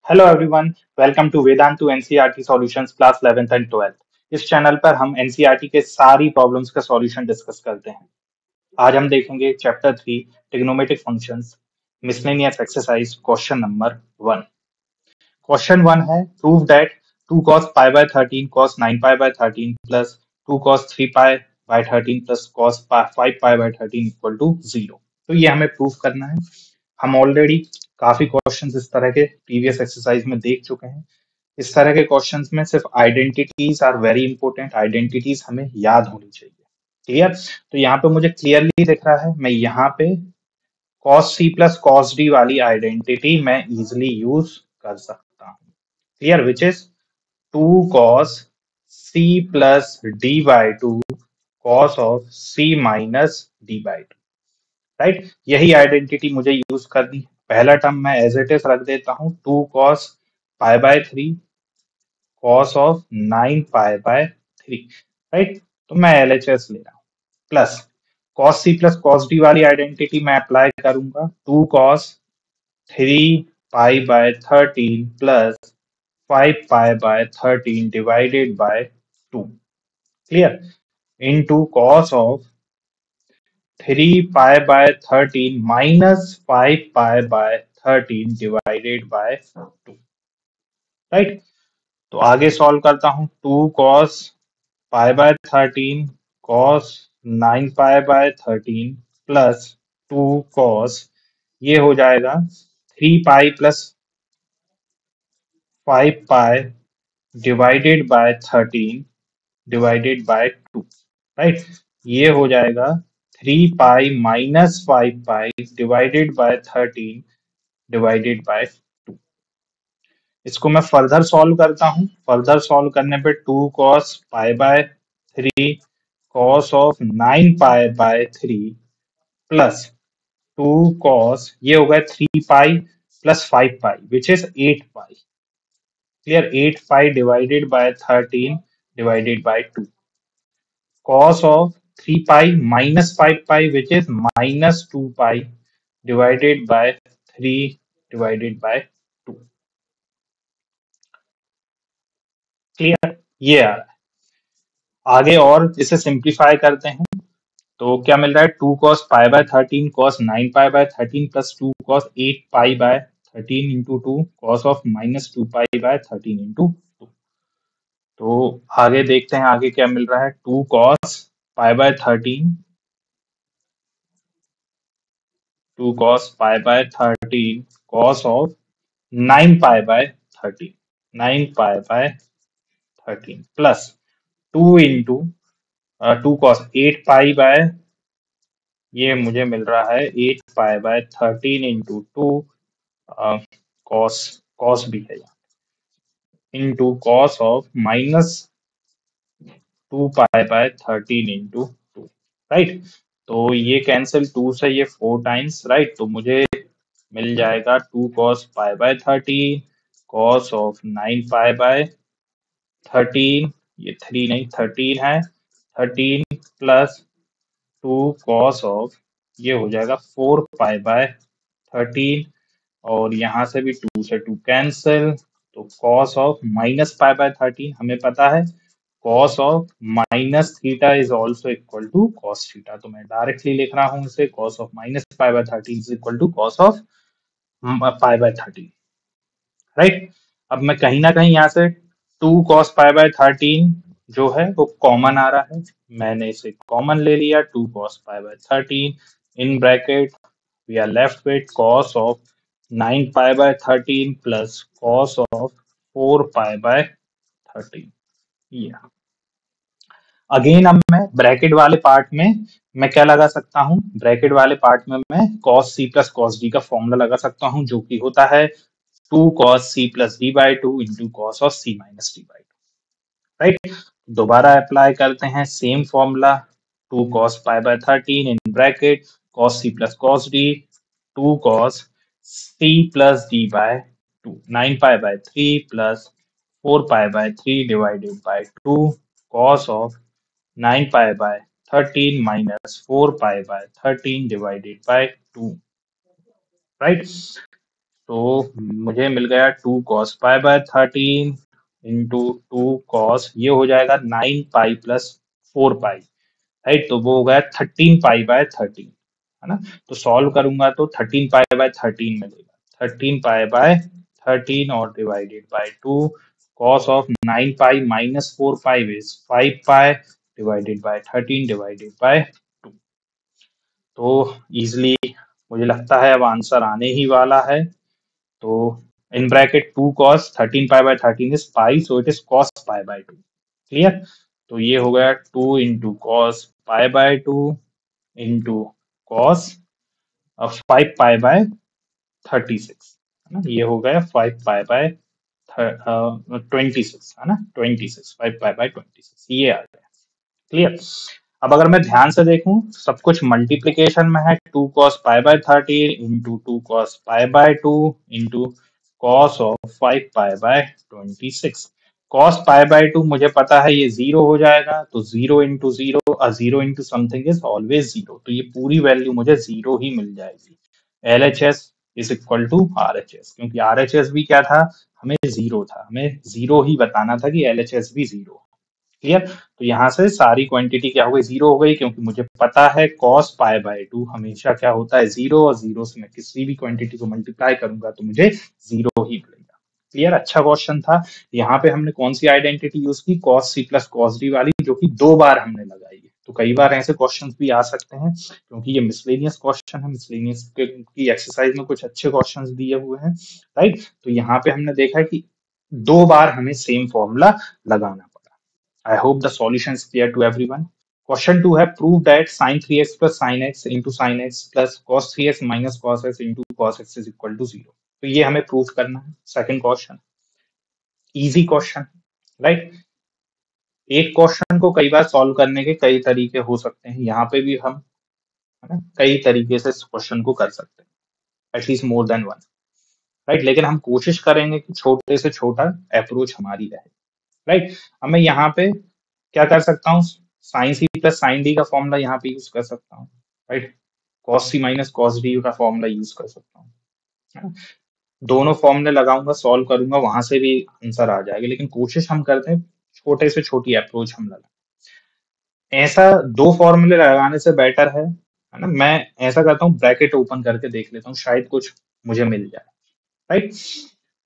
Hello everyone, welcome to Vedantu NCERT solutions class 11th and 12th। इस channel पर हम NCERT के सारी प्रॉब्लम्स का सॉल्यूशन डिस्कस करते हैं। आज हम देखेंगे chapter 3 trigonometric functions, miscellaneous exercise, question number 1। Question 1 है prove that 2 cos pi by 13 cos 9 pi by 13 plus 2 cos 3 pi by 13 plus cos 5 pi by 13 equal to 0। तो ये हमें प्रूव करना है। हम ऑलरेडी काफी क्वेश्चंस इस तरह के प्रीवियस एक्सरसाइज में देख चुके हैं। इस तरह के क्वेश्चंस में सिर्फ identities are very important, identities हमें याद होनी चाहिए। क्लियर? तो यहाँ पे मुझे क्लियरली दिख रहा है, मैं यहाँ पे cos c plus cos d वाली आइडेंटिटी मैं इजिली यूज कर सकता हूँ। Clear? Which is 2 cos c plus d by 2 cos of c minus d by 2। Right? यही आइडेंटिटी मुझे यूज करनी है। पहला टर्म मैं एज इट इज रख देता हूँ 2 cos pi by 3 cos of 9 pi by 3। Right? तो मैं LHS ले रहा हूँ plus cos c plus cos d वाली आइडेंटिटी मैं अप्लाई करूंगा 2 cos 3 pi by 13 plus 5 pi by 13 divided by 2। Clear? Into cos of 3 pi by 13 minus 5 pi by 13 divided by 2। Right? तो आगे सॉल्व करता हूं 2 cos pi by 13 cos 9 pi by 13 plus 2 cos ये हो जाएगा 3 pi plus 5 pi divided by 13 divided by 2। Right? ये हो जाएगा 3 pi minus 5 pi divided by 13 divided by 2। इसको मैं फर्दर सॉल्व करता हूं। फर्दर सॉल्व करने पे 2 cos pi by 3 cos of 9 pi by 3 plus 2 cos ये हो गया 3 pi plus 5 pi which is 8 pi. Clear? 8 pi divided by 13 divided by 2 cos of 3 pi minus 5 pi which is minus 2 pi divided by 3 divided by 2। Clear? ये आ रहा है। आगे और इसे simplify करते हैं तो क्या मिल रहा है 2 cos pi by 13 cos 9 pi by 13 plus 2 cos 8 pi by 13 into 2 cos of minus 2 pi by 13 into 2। तो आगे देखते हैं आगे क्या मिल रहा है 2 cos pi by 13 2 cos pi by 13 cos of 9 pi by 13 9 pi by 13 plus 2 into 2 cos 8 pi by ये मुझे मिल रहा है 8 pi by 13 into 2 cos cos भी है into cos of minus 2 pi by 13 into 2। Right? तो ये कैंसिल 2 से ये 4 टाइम्स। राइट? तो मुझे मिल जाएगा 2 cos pi by 13 cos of 9 pi by 13 ये 3 नहीं 13 है 13 प्लस 2 cos of ये हो जाएगा 4 pi by 13 और यहाँ से भी 2 से 2 कैंसिल तो cos of minus pi by 13 हमें पता है cos of minus theta is also equal to cos theta। तो मैं डायरेक्टली लिख रहा हूँ इसे cos of minus pi by 13 is equal to cos of pi by 13। Right? अब मैं कहीं ना कहीं यहाँ से 2 cos pi by 13 जो है वो कॉमन आ रहा है, मैंने इसे कॉमन ले लिया 2 cos pi by 13 in bracket we are left with cos of 9 pi by 13 plus cos of 4 pi by 13। या अगेन अब मैं ब्रैकेट वाले पार्ट में मैं क्या लगा सकता हूँ, ब्रैकेट वाले पार्ट में मैं cos c plus cos d का फॉर्मूला लगा सकता हूँ जो कि होता है 2 cos c plus d by 2 into cos of c minus d by 2। Right? दोबारा अप्लाई करते हैं same formula 2 cos pi by 13 in bracket cos c plus cos d 2 cos c plus d by 2 9 pi by 3 plus 4 pi by 3 divided by 2 cos of 9 pi by 13 minus 4 pi by 13 divided by 2। Right? तो मुझे मिल गया 2 cos π/13 into 2 cos, ये हो जाएगा 9π+4π, right. तो वो हो गया 13π/13, है ना। तो सॉल्व करूंगा तो 13π/13 मिलेगा। 13π/13 और divided by 2, cos of 9π - 4π is 5π, divided by 13 divided by 2। तो इजिली मुझे लगता है अब आंसर आने ही वाला है। तो इन bracket 2 cos 13π/13 is pi, so it is cos π/2। Clear. तो ये हो गया 2 इंटू कॉस π/2 इंटू कॉस 5π/36, है ना। ये हो गया 5π/26, है ना, 26, 5π/26 ये आ गया। क्लियर। अब अगर मैं ध्यान से देखूं, सब कुछ मल्टीप्लीकेशन में है। 2 cos π/13 into 2 cos π/2 into cos of 5π/26। cos π/2 मुझे पता है ये जीरो हो जाएगा, तो zero into zero, zero into something is always zero, तो ये पूरी वैल्यू मुझे जीरो ही मिल जाएगी। LHS is equal to RHS, क्योंकि RHS भी क्या था, हमें जीरो था, हमें जीरो ही बताना था कि LHS भी जीरो। क्लियर। तो यहाँ से सारी क्वांटिटी क्या हो गई, जीरो हो गई, क्योंकि मुझे पता है cos π/2 हमेशा क्या होता है, जीरो, और जीरो से मैं किसी भी क्वांटिटी को मल्टीप्लाई करूंगा तो मुझे जीरो ही मिलेगा। क्लियर। अच्छा क्वेश्चन था। यहाँ पे हमने कौन सी आइडेंटिटी यूज की, cos c plus cos d वाली, जो कि 2 बार हमने लगाई है। तो कई बार ऐसे क्वेश्चंस भी आ सकते हैं, क्योंकि ये मिसलेनियस क्वेश्चन है। मिसलेनियस की एक्सरसाइज में कुछ अच्छे क्वेश्चंस दिए हुए हैं, राइट। तो यहाँ पे हमने देखा है कि 2 बार हमें सेम फॉर्मूला लगाना पड़ा। I hope the solution is clear to everyone. Question 2 है, prove that sin 3x plus sin x into sin x plus cos 3x minus cos x into cos x is equal to 0। तो ये हमें prove करना है। Second question, easy question, right. एक question को कई बार solve करने के कई तरीके हो सकते हैं, यहाँ पे भी हम, है ना, कई तरीके से इस क्वेश्चन को कर सकते हैं, at least more than one, right. लेकिन हम कोशिश करेंगे कि छोटे से छोटा अप्रोच हमारी रहे, राइट। अब मैं यहाँ पे क्या कर सकता हूँ, साइन सी प्लस साइन डी का फॉर्मूला यहाँ पे यूज कर सकता हूँ, right. Cos C minus cos D का फॉर्मूला यूज कर सकता हूँ, है ना? दोनों फॉर्मूले लगाऊंगा, सॉल्व करूंगा, वहां से भी आंसर आ जाएगा। लेकिन कोशिश हम करते हैं छोटे से छोटी अप्रोच हम लगाएं। ऐसा दो फॉर्मूले लगाने से बेटर है ना। मैं ऐसा करता हूँ, ब्रैकेट ओपन करके देख लेता हूँ, शायद कुछ मुझे मिल जाए, राइट।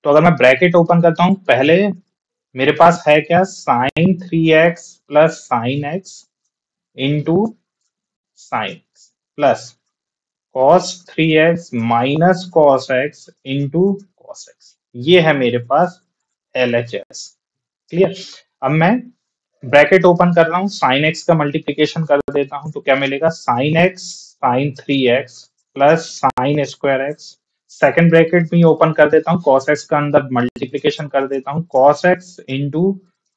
तो अगर मैं ब्रैकेट ओपन करता हूँ, पहले मेरे पास है क्या, sine 3x plus sine x into sine plus cos 3x minus cos x into cos x, ये है मेरे पास LHS। क्लियर। अब मैं ब्रैकेट ओपन कर रहा हूँ, साइन एक्स का मल्टीप्लीकेशन कर देता हूँ, तो क्या मिलेगा, sine x sine 3x plus sine square x. Second bracket भी ओपन कर देता हूँ, कॉस एक्स का अंदर मल्टीप्लीकेशन कर देता हूँ, cos x into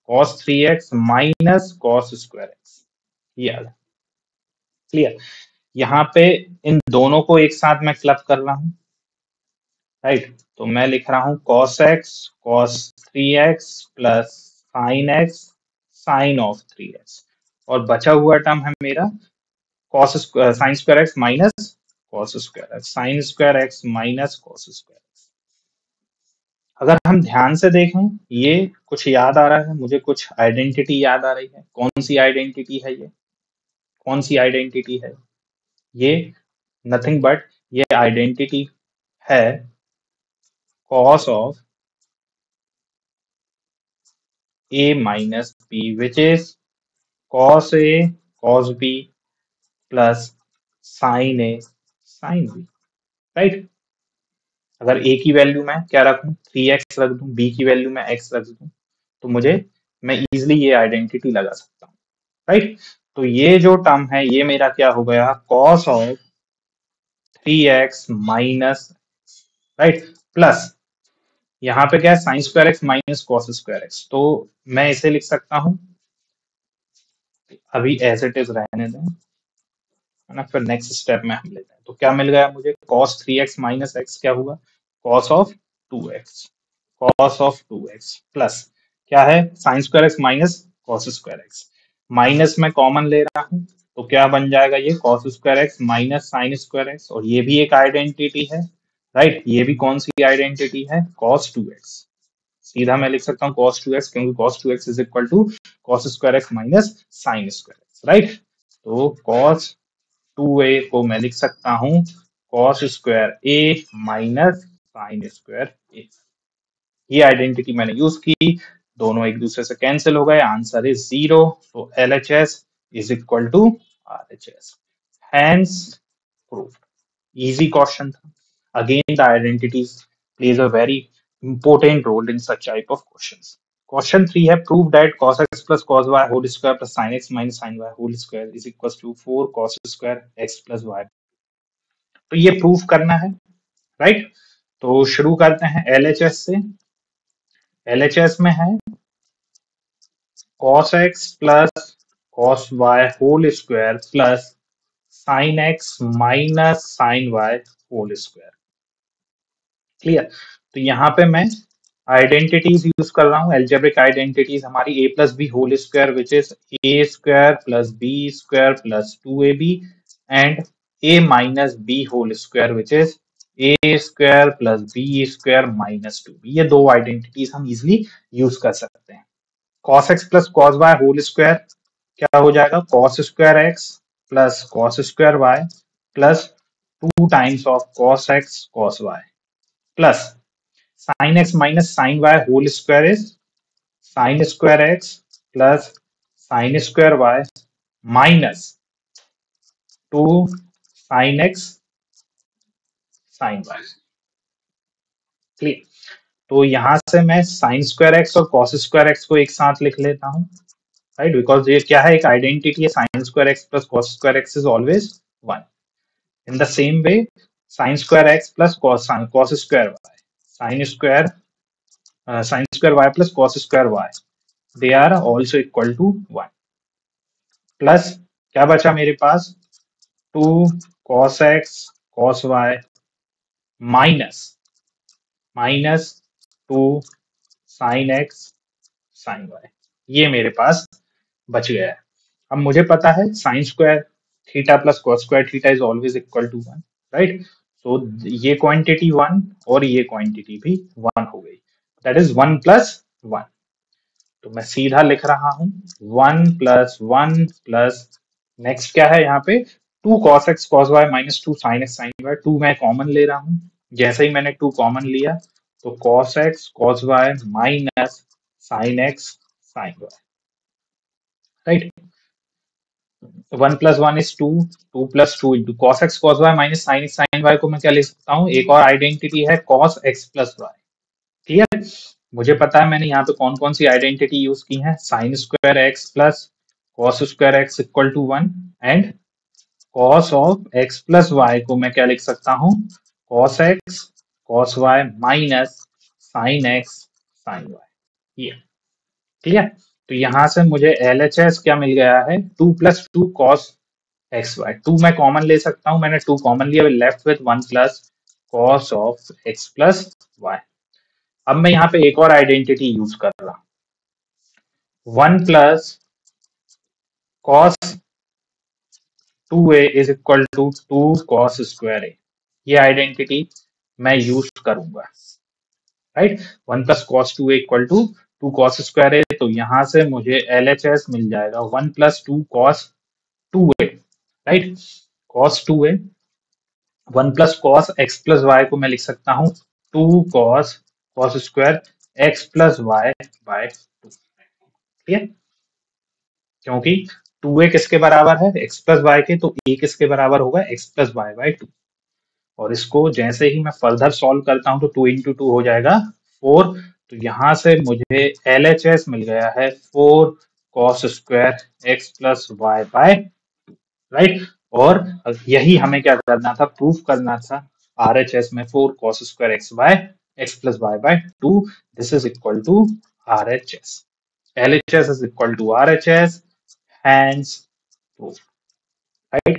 cos 3x minus cos square x, ये आ गया। क्लियर। यहाँ पे इन दोनों को एक साथ मैं क्लब कर रहा हूँ, राइट। तो मैं लिख रहा हूँ cos x cos 3x plus sine x sine of 3x, और बचा हुआ टर्म है मेरा cos sine square x minus cos square x, sine square x minus cos square x. अगर हम ध्यान से देखें, ये कुछ याद आ रहा है मुझे, कुछ आइडेंटिटी याद आ रही है। कौन सी आइडेंटिटी है ये, कौन सी आइडेंटिटी है ये, नथिंग बट ये आइडेंटिटी है cos of a minus b, which is cos a cos b plus sin a sin b, right. अगर a की वैल्यू मैं क्या रखूं, 3x रख दूं, b की वैल्यू मैं x रख दूं, तो मैं इजिली ये आइडेंटिटी लगा सकता हूँ, राइट। तो ये जो टर्म है ये मेरा क्या हो गया, cos of 3x minus, right, plus यहाँ पे क्या है, sine square x minus cos square x. तो मैं इसे लिख सकता हूँ, अभी एज इट इज रहने दें, है ना, फिर नेक्स्ट स्टेप में हम लेते हैं। तो क्या मिल गया मुझे, cos 3x माइनस एक्स क्या हुआ, cos of 2x, cos of 2x plus क्या है, sine square x minus cos square x, minus में कॉमन ले रहा हूं, तो क्या बन जाएगा ये cos square x minus sine square x, और ये भी एक आइडेंटिटी है, राइट। ये भी कौन सी आइडेंटिटी है, cos 2x। सीधा मैं लिख सकता हूँ cos 2x, क्योंकि cos 2x is equal to cos square x minus sine square x, right. तो cos 2a को मैं लिख सकता हूँ cos square a minus sine square a। ये आइडेंटिटी मैंने यूज की, दोनों एक दूसरे से कैंसिल हो गए, आंसर इज 0। तो LHS is equal to RHS, hence proved. Easy question था। Again, the identities plays a very important role in such type of questions. Question 3 है, prove that cos x plus cos y whole square plus sin x minus sin y whole square is equals to 4 cos square x plus y। तो ये proof करना है, right. तो शुरू करते हैं LHS से। LHS में है cos x plus cos y whole square plus sin x minus sin y whole square। Clear. तो यहाँ पे मैं आइडेंटिटीज यूज कर रहा हूँ, एल्जेब्रिक आइडेंटिटीज हमारी a plus b whole square which is a square plus b square plus 2ab and a minus b whole square which is a square plus b square minus 2b। ये दो identities हम easily use कर सकते हैं। cos x plus cos y whole square क्या हो जाएगा, cos square x plus cos square y प्लस 2 times of cos x cos y plus sin x minus sin y whole square is sin square x plus sin square y minus 2 sin x sin y। Clear. तो यहां से मैं sin square x और cos square x को एक साथ लिख लेता हूं, राइट, बिकॉज ये क्या है, एक आइडेंटिटी है, sin square x plus cos square x is always 1। In the same way, sin square x plus cos square y, sin square y plus cos square y, they are also equal to 1। Plus क्या बचा मेरे पास, 2 cos x cos y minus 2 sin x sin y, ये मेरे पास बच गया है। अब मुझे पता है sine square theta plus cos square theta is always equal to 1, right. तो ये क्वांटिटी 1 और ये क्वांटिटी भी 1 हो गई, दैट इज 1 प्लस 1। तो मैं सीधा लिख रहा हूं 1 प्लस 1 प्लस नेक्स्ट क्या है यहाँ पे, 2 cos x cos y minus 2 sin x sin y। 2 मैं कॉमन ले रहा हूँ, जैसे ही मैंने 2 कॉमन लिया तो cos x cos y minus sin x sin y, right. 1 plus 1 is 2, 2 plus 2 into cos x cos y minus sin x sin y को मैं क्या लिख सकता हूँ, एक और आइडेंटिटी है cos x plus y। Clear. मुझे पता है मैंने यहाँ पे कौन कौन सी आइडेंटिटी यूज की है, sine square x plus cos square x equal to 1 and cos of x plus y को मैं क्या लिख सकता हूँ, cos x cos y minus sine x sine y. ये क्लियर। तो यहाँ से मुझे LHS क्या मिल गया है, 2 प्लस 2 कॉस एक्स वाई। 2 मैं कॉमन ले सकता हूँ, मैंने 2 कॉमन लिया, left with 1 plus cos of x plus y. अब मैं यहाँ पे एक और आइडेंटिटी यूज कर रहा हूं, 1 plus cos 2a is equal to 2 cos square A. ये आइडेंटिटी मैं यूज करूंगा, right. 1 plus cos 2a equal to 2 cos square A. तो यहां से मुझे LHS मिल जाएगा 1 plus 2 cos 2a, right. Cos 2a 1 plus cos x plus y को मैं लिख सकता हूँ 2 cos cos square x plus y by 2। ठीक, क्योंकि 2a किसके बराबर है, x प्लस वाई के, तो a किसके बराबर होगा, x प्लस वाई बाय 2। और इसको जैसे ही मैं फर्दर सॉल्व करता हूं तो 2 इंटू 2 हो जाएगा 4। तो यहां से मुझे LHS मिल गया है 4 cos square x plus y by, right. और यही हमें क्या करना था, प्रूफ करना था RHS में 4 cos square x by x plus y by 2, this is equal to RHS। LHS is equal to RHS, hence proof, right?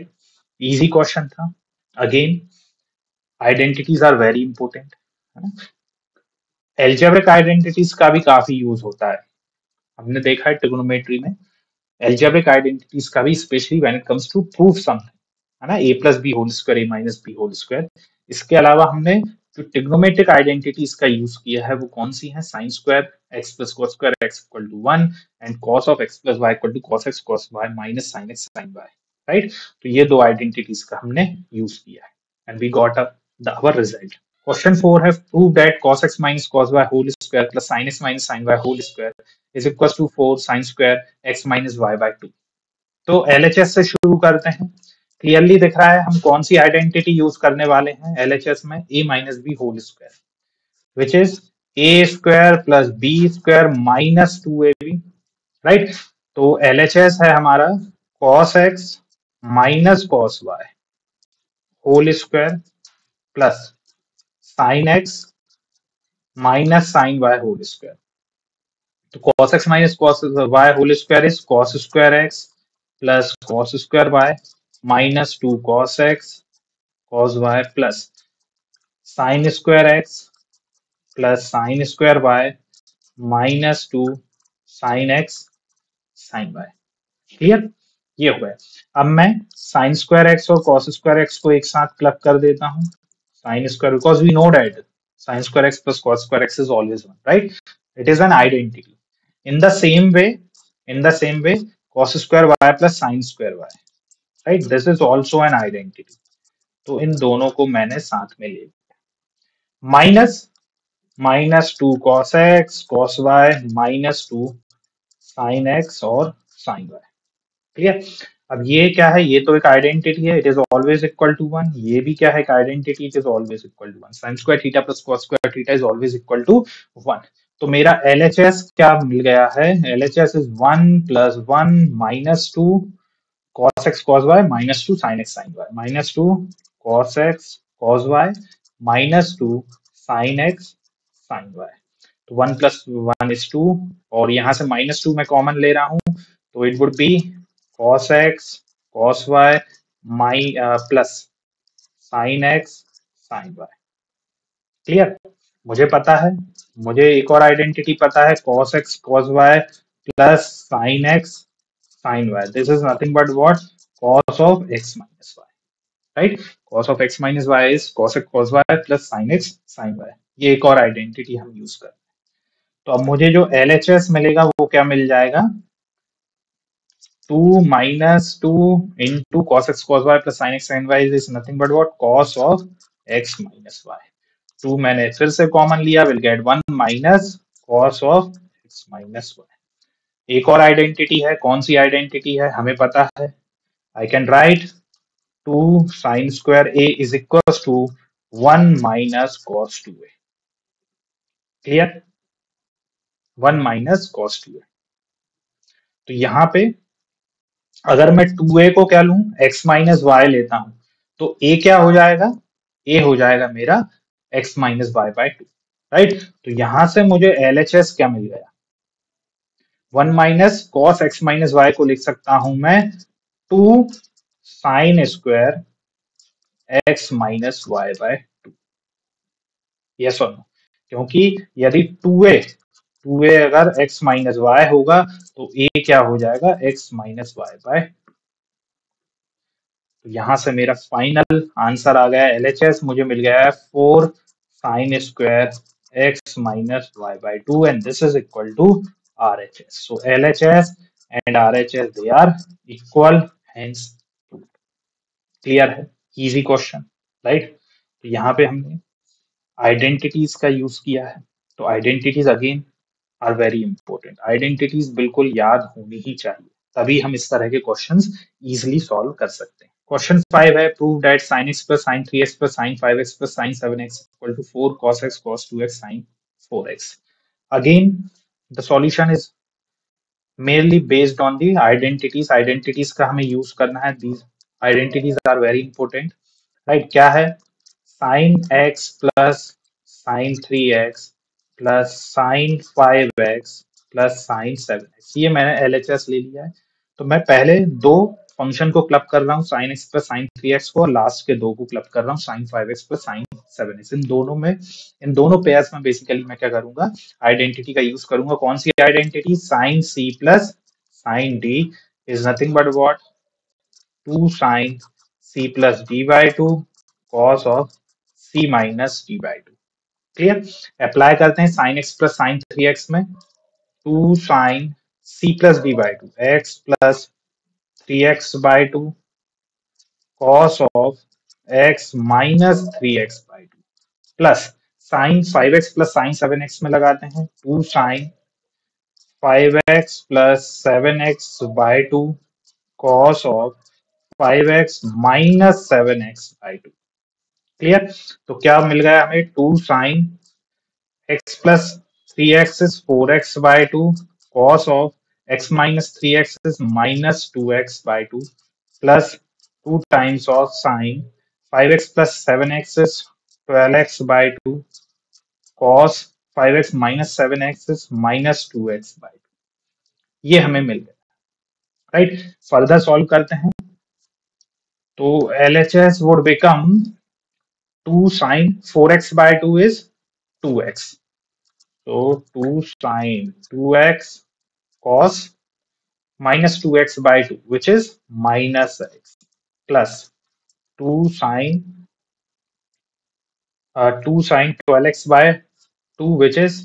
Easy question था। Again, identities are very important, है ना। Algebraic identities का भी काफी use होता है, हमने देखा है ट्रिग्नोमेट्री में algebraic identities का भी, specially when it comes to proof something, है ना, a plus b whole square, a minus b whole square. इसके अलावा हमने जो ट्रिग्नोमेट्रिक आइडेंटिटीज का यूज किया है वो कौन सी है? Sine square x plus cos square x equal to 1 and cos of x plus y equal to cos x cos y minus sine x sine y, right? तो ये दो आइडेंटिटीज का हमने यूज किया है and we got our result. Question 4 है prove that cos x minus cos y whole square plus sin x minus sin y whole square is equals to 4 sin square x minus y by 2। तो LHS से शुरू करते हैं। Clearly दिख रहा है हम कौन सी आइडेंटिटी यूज करने वाले हैं LHS में, a minus b whole square which is a square plus b square minus 2ab, right? तो LHS है हमारा cos x minus cos y whole square plus sin x minus sin y whole square। तो cos x minus cos y whole square is cos square x plus cos square y minus 2 cos x cos y plus sin square x plus sin square y minus 2 sin x sin y। Clear? ये हो गया। अब मैं sin square x और cos square x को एक साथ club कर देता हूँ। sin square, because we know that sin square x plus cos square x is always 1, right? It is an identity. In the same way, cos square y plus sin square y, right? This is also an identity. तो इन दोनों को मैंने साथ में ले लिया। Minus 2 cos x cos y minus 2 sin x और sin y। Clear? अब ये क्या है? ये तो एक आइडेंटिटी है, it is always equal to 1। ये भी क्या है? एक identity, it is always equal to 1। sin square theta plus cos square theta is always equal to 1। तो मेरा LHS क्या मिल गया है? LHS is 1 plus 1 minus 2 cos x cos y minus 2 sin x sin y minus 2 cos x cos y minus 2 sin x sin y। तो 1 plus 1 is 2 और यहाँ से माइनस 2 मैं कॉमन ले रहा हूँ, तो it would be cos x cos y plus sin x sin y। Clear? मुझे पता है, मुझे एक और आइडेंटिटी पता है cos x cos y plus sin x sin y। This is nothing but what? cos of x minus y, right? cos of x minus y is cos x cos y plus sin x sin y। ये एक और identity हम use कर। तो अब मुझे जो LHS मिलेगा वो क्या मिल जाएगा? 2 minus 2 into cos x cos y plus sin x sin y is nothing but what? cos of x minus y। 2 मैंने फिर से कॉमन लिया, will get 1 minus cos of x minus y। एक और आइडेंटिटी है, कौन सी आइडेंटिटी है हमें पता है। I can write 2 sin square a is equals to 1 minus cos 2a। Clear? 1 minus cos 2a। तो यहाँ पे अगर मैं 2a को क्या लूं? x माइनस वाई लेता हूं, तो a क्या हो जाएगा? a हो जाएगा मेरा x minus y by 2, right? तो यहां से मुझे LHS क्या मिल गया? 1 minus cos x minus y को लिख सकता हूं मैं 2 sine square x minus y by 2। Yes और नो? क्योंकि यदि 2a अगर x माइनस वाई होगा तो a क्या हो जाएगा? x minus y by. तो यहां से मेरा फाइनल आंसर आ गया LHS, मुझे मिल गया है 4 sine square x minus y by 2 and this is equal to RHS। So LHS and RHS they are equal, hence clear है? Easy question, right? तो यहाँ पे हमने आइडेंटिटीज का यूज किया है। तो identities again are very important. Identities बिल्कुल याद होनी ही चाहिए, तभी हम इस तरह के क्वेश्चंस इजीली सॉल्व कर सकते हैं। क्वेश्चन 5 है prove that sin x plus sin 3x plus sin 5x plus sin 7x equal to 4 cos x cos 2x sin 4x। Again, the solution is merely based on the identities। Identities का हमें use करना है। These identities are very important, right? क्या है? sin x plus sin 3x plus sin 5x plus sin 7x। ये मैंने LHS ले लिया है। तो मैं पहले दो फंक्शन को क्लब कर रहा हूँ, sin x plus sin 3x को, और लास्ट के दो को क्लब कर रहा हूँ, sin 5x plus sin 7x। इन दोनों पेयर्स में बेसिकली मैं क्या करूंगा? आइडेंटिटी का यूज करूंगा। कौन सी identity? sin c plus sin d is nothing but what? 2 sin c plus d by 2 cos of C minus D by two. Clear. Apply करते हैं sine x plus sine three x में, two sine C plus D by two x plus three x by two cos of x minus three x by two plus sine five x plus sine seven x में लगाते हैं, two sine five x plus seven x by two cos of five x minus seven x by two. Clear. तो क्या मिल गया हमें, two sine x plus 3x is 4x by 2 cos of x minus 3x is minus 2x by 2 plus 2 times of sine 5x plus 7x is 12x by 2 cos 5x minus 7x is minus 2x by 2। ये हमें मिल गया। Right. Further solve करते हैं तो LHS would become 2 sine 4x by 2 is 2x, so 2 sine 2x cos minus 2x by 2, which is minus x, plus 2 sine 2 sine 12x by 2, which is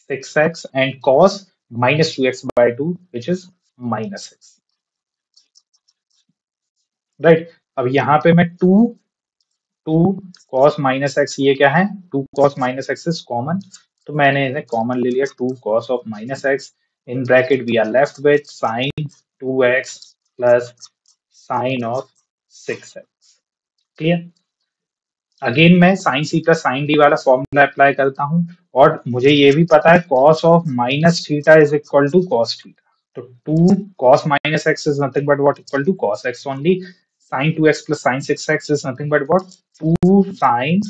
6x, and cos minus 2x by 2, which is minus x। Right. अब यहाँ पे मैं to cos minus x, ये क्या है, two cos minus x is common, तो मैंने इन्हें कॉमन ले लिया, two cos of minus x, in bracket we are left with sine two x plus sine of six x. Clear. Again मैं sine सी plus sine D वाला formula apply करता हूं, और मुझे ये भी पता है cos of minus theta is equal to cos theta, तो two cos minus x is nothing but what, equal to cos x only. Sine two x plus sine six x is nothing but what, two sine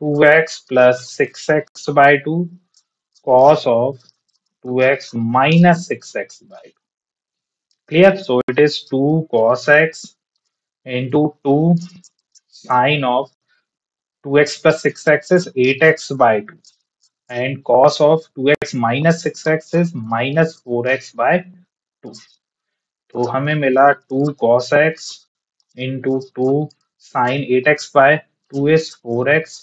two x plus six x by two cos of 2x minus 6x by 2। Clear? So it is 2 cos x into 2 sine of 2x plus 6x is 8x by 2, and cos of 2x minus 6x is minus 4x by 2। तो हमें मिला 2 cos x into 2 sine 8x by 2 is 4x,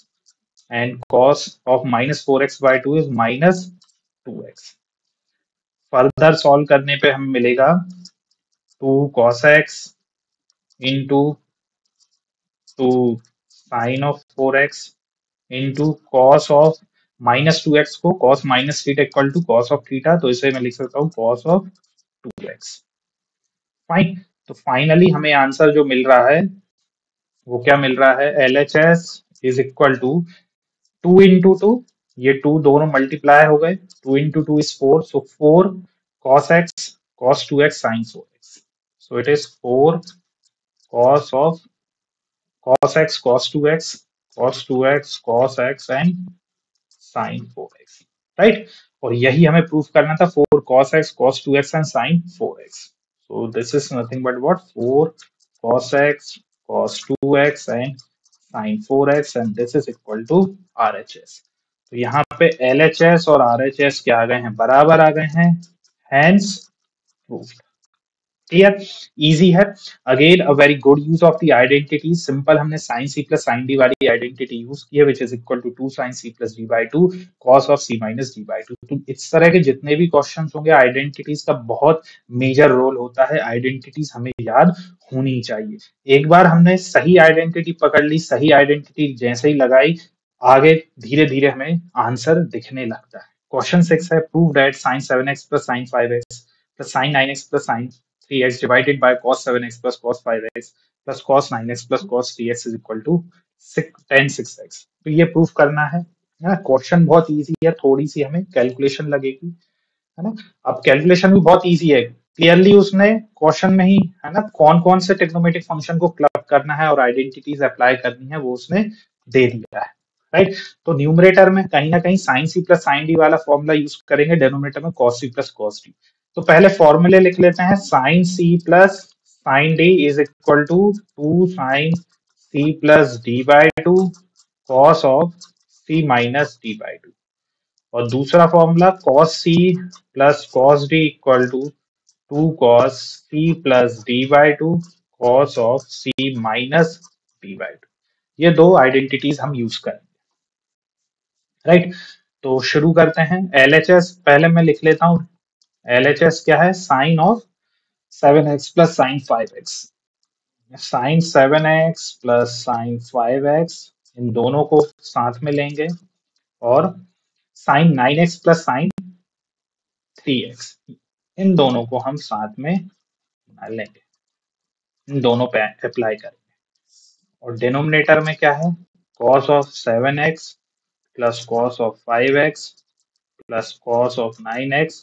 and cos of minus 4x by 2 is minus 2x। Further solve करने पे हमें मिलेगा 2 cos x into 2 sin of 4x into cos of minus two x को cos minus theta equal to cos of theta, तो इसे मैं लिख सकता हूँ cos ऑफ 2x। फाइन। तो फाइनली हमें आंसर जो मिल रहा है वो क्या मिल रहा है, LHS is equal to two into two, ये टू दोनों मल्टीप्लाई हो गए, two into two is four, so four cos x cos 2x sin 4x, so it is 4 cos of cos x cos 2x cos 2x cos x and sin 4x। Right. और यही हमें proof करना था, 4 cos x cos 2x and sin 4x, so this is nothing but what, 4 cos x cos 2x and sin 4x, and this is equal to RHS। तो यहाँ पे LHS और RHS क्या आ गए हैं, बराबर आ गए हैं, hence proved। क्लियर। इजी है। Again a very good use of the identity, simple हमने साइन सी प्लस साइन डी वाली आइडेंटिटी यूज की है, which is equal to two sine C plus D by two cos of C minus D by two. तो इस तरह के जितने भी क्वेश्चन होंगे, आइडेंटिटीज का बहुत मेजर रोल होता है, आइडेंटिटीज हमें याद होनी चाहिए। एक बार हमने सही आइडेंटिटी पकड़ ली, सही आइडेंटिटी जैसे ही लगाई, आगे धीरे धीरे हमें आंसर दिखने लगता है। क्वेश्चन 6 है, prove that sine 7x plus sine 5x plus sine 9x plus sine 3x divided by cos 7x plus cos 5x plus cos 9x plus cos 3x is equal to 10 6x। तो ये proof करना है ना। Question बहुत easy है, थोड़ी सी हमें calculation लगेगी, है ना। अब कैलकुलेशन भी बहुत इजी है, क्लियरली उसने क्वेश्चन में ही, है ना, कौन कौन से ट्रिग्नोमेट्रिक फंक्शन को क्लब करना है और आइडेंटिटीज अप्लाई करनी है वो उसने दे दिया है। राइट। तो न्यूमरेटर में कहीं ना कहीं साइन सी प्लस साइन डी वाला फॉर्मूला यूज करेंगे, डेनोमिनेटर में cos c plus cos d. तो पहले फॉर्मूले लिख लेते हैं, sine C plus sine d is equal to two sine C plus D by two cos of C minus D by two, और दूसरा formula cos c plus cos d equal to two cos c plus D by two cos of C minus D by to. ये दो identities हम use करेंगे, right. तो शुरू करते हैं। LHS पहले मैं लिख लेता हूँ। LHS क्या है? Sine of 7x plus sine 5x। Sine 7x plus sine 5x, इन दोनों को साथ में लेंगे, और sign 9x plus sine 3x, इन दोनों को हम साथ में लेंगे, इन दोनों पे अप्लाई करेंगे। और डिनोमिनेटर में क्या है? cos of 7x plus cos of 5x plus cos of 9x,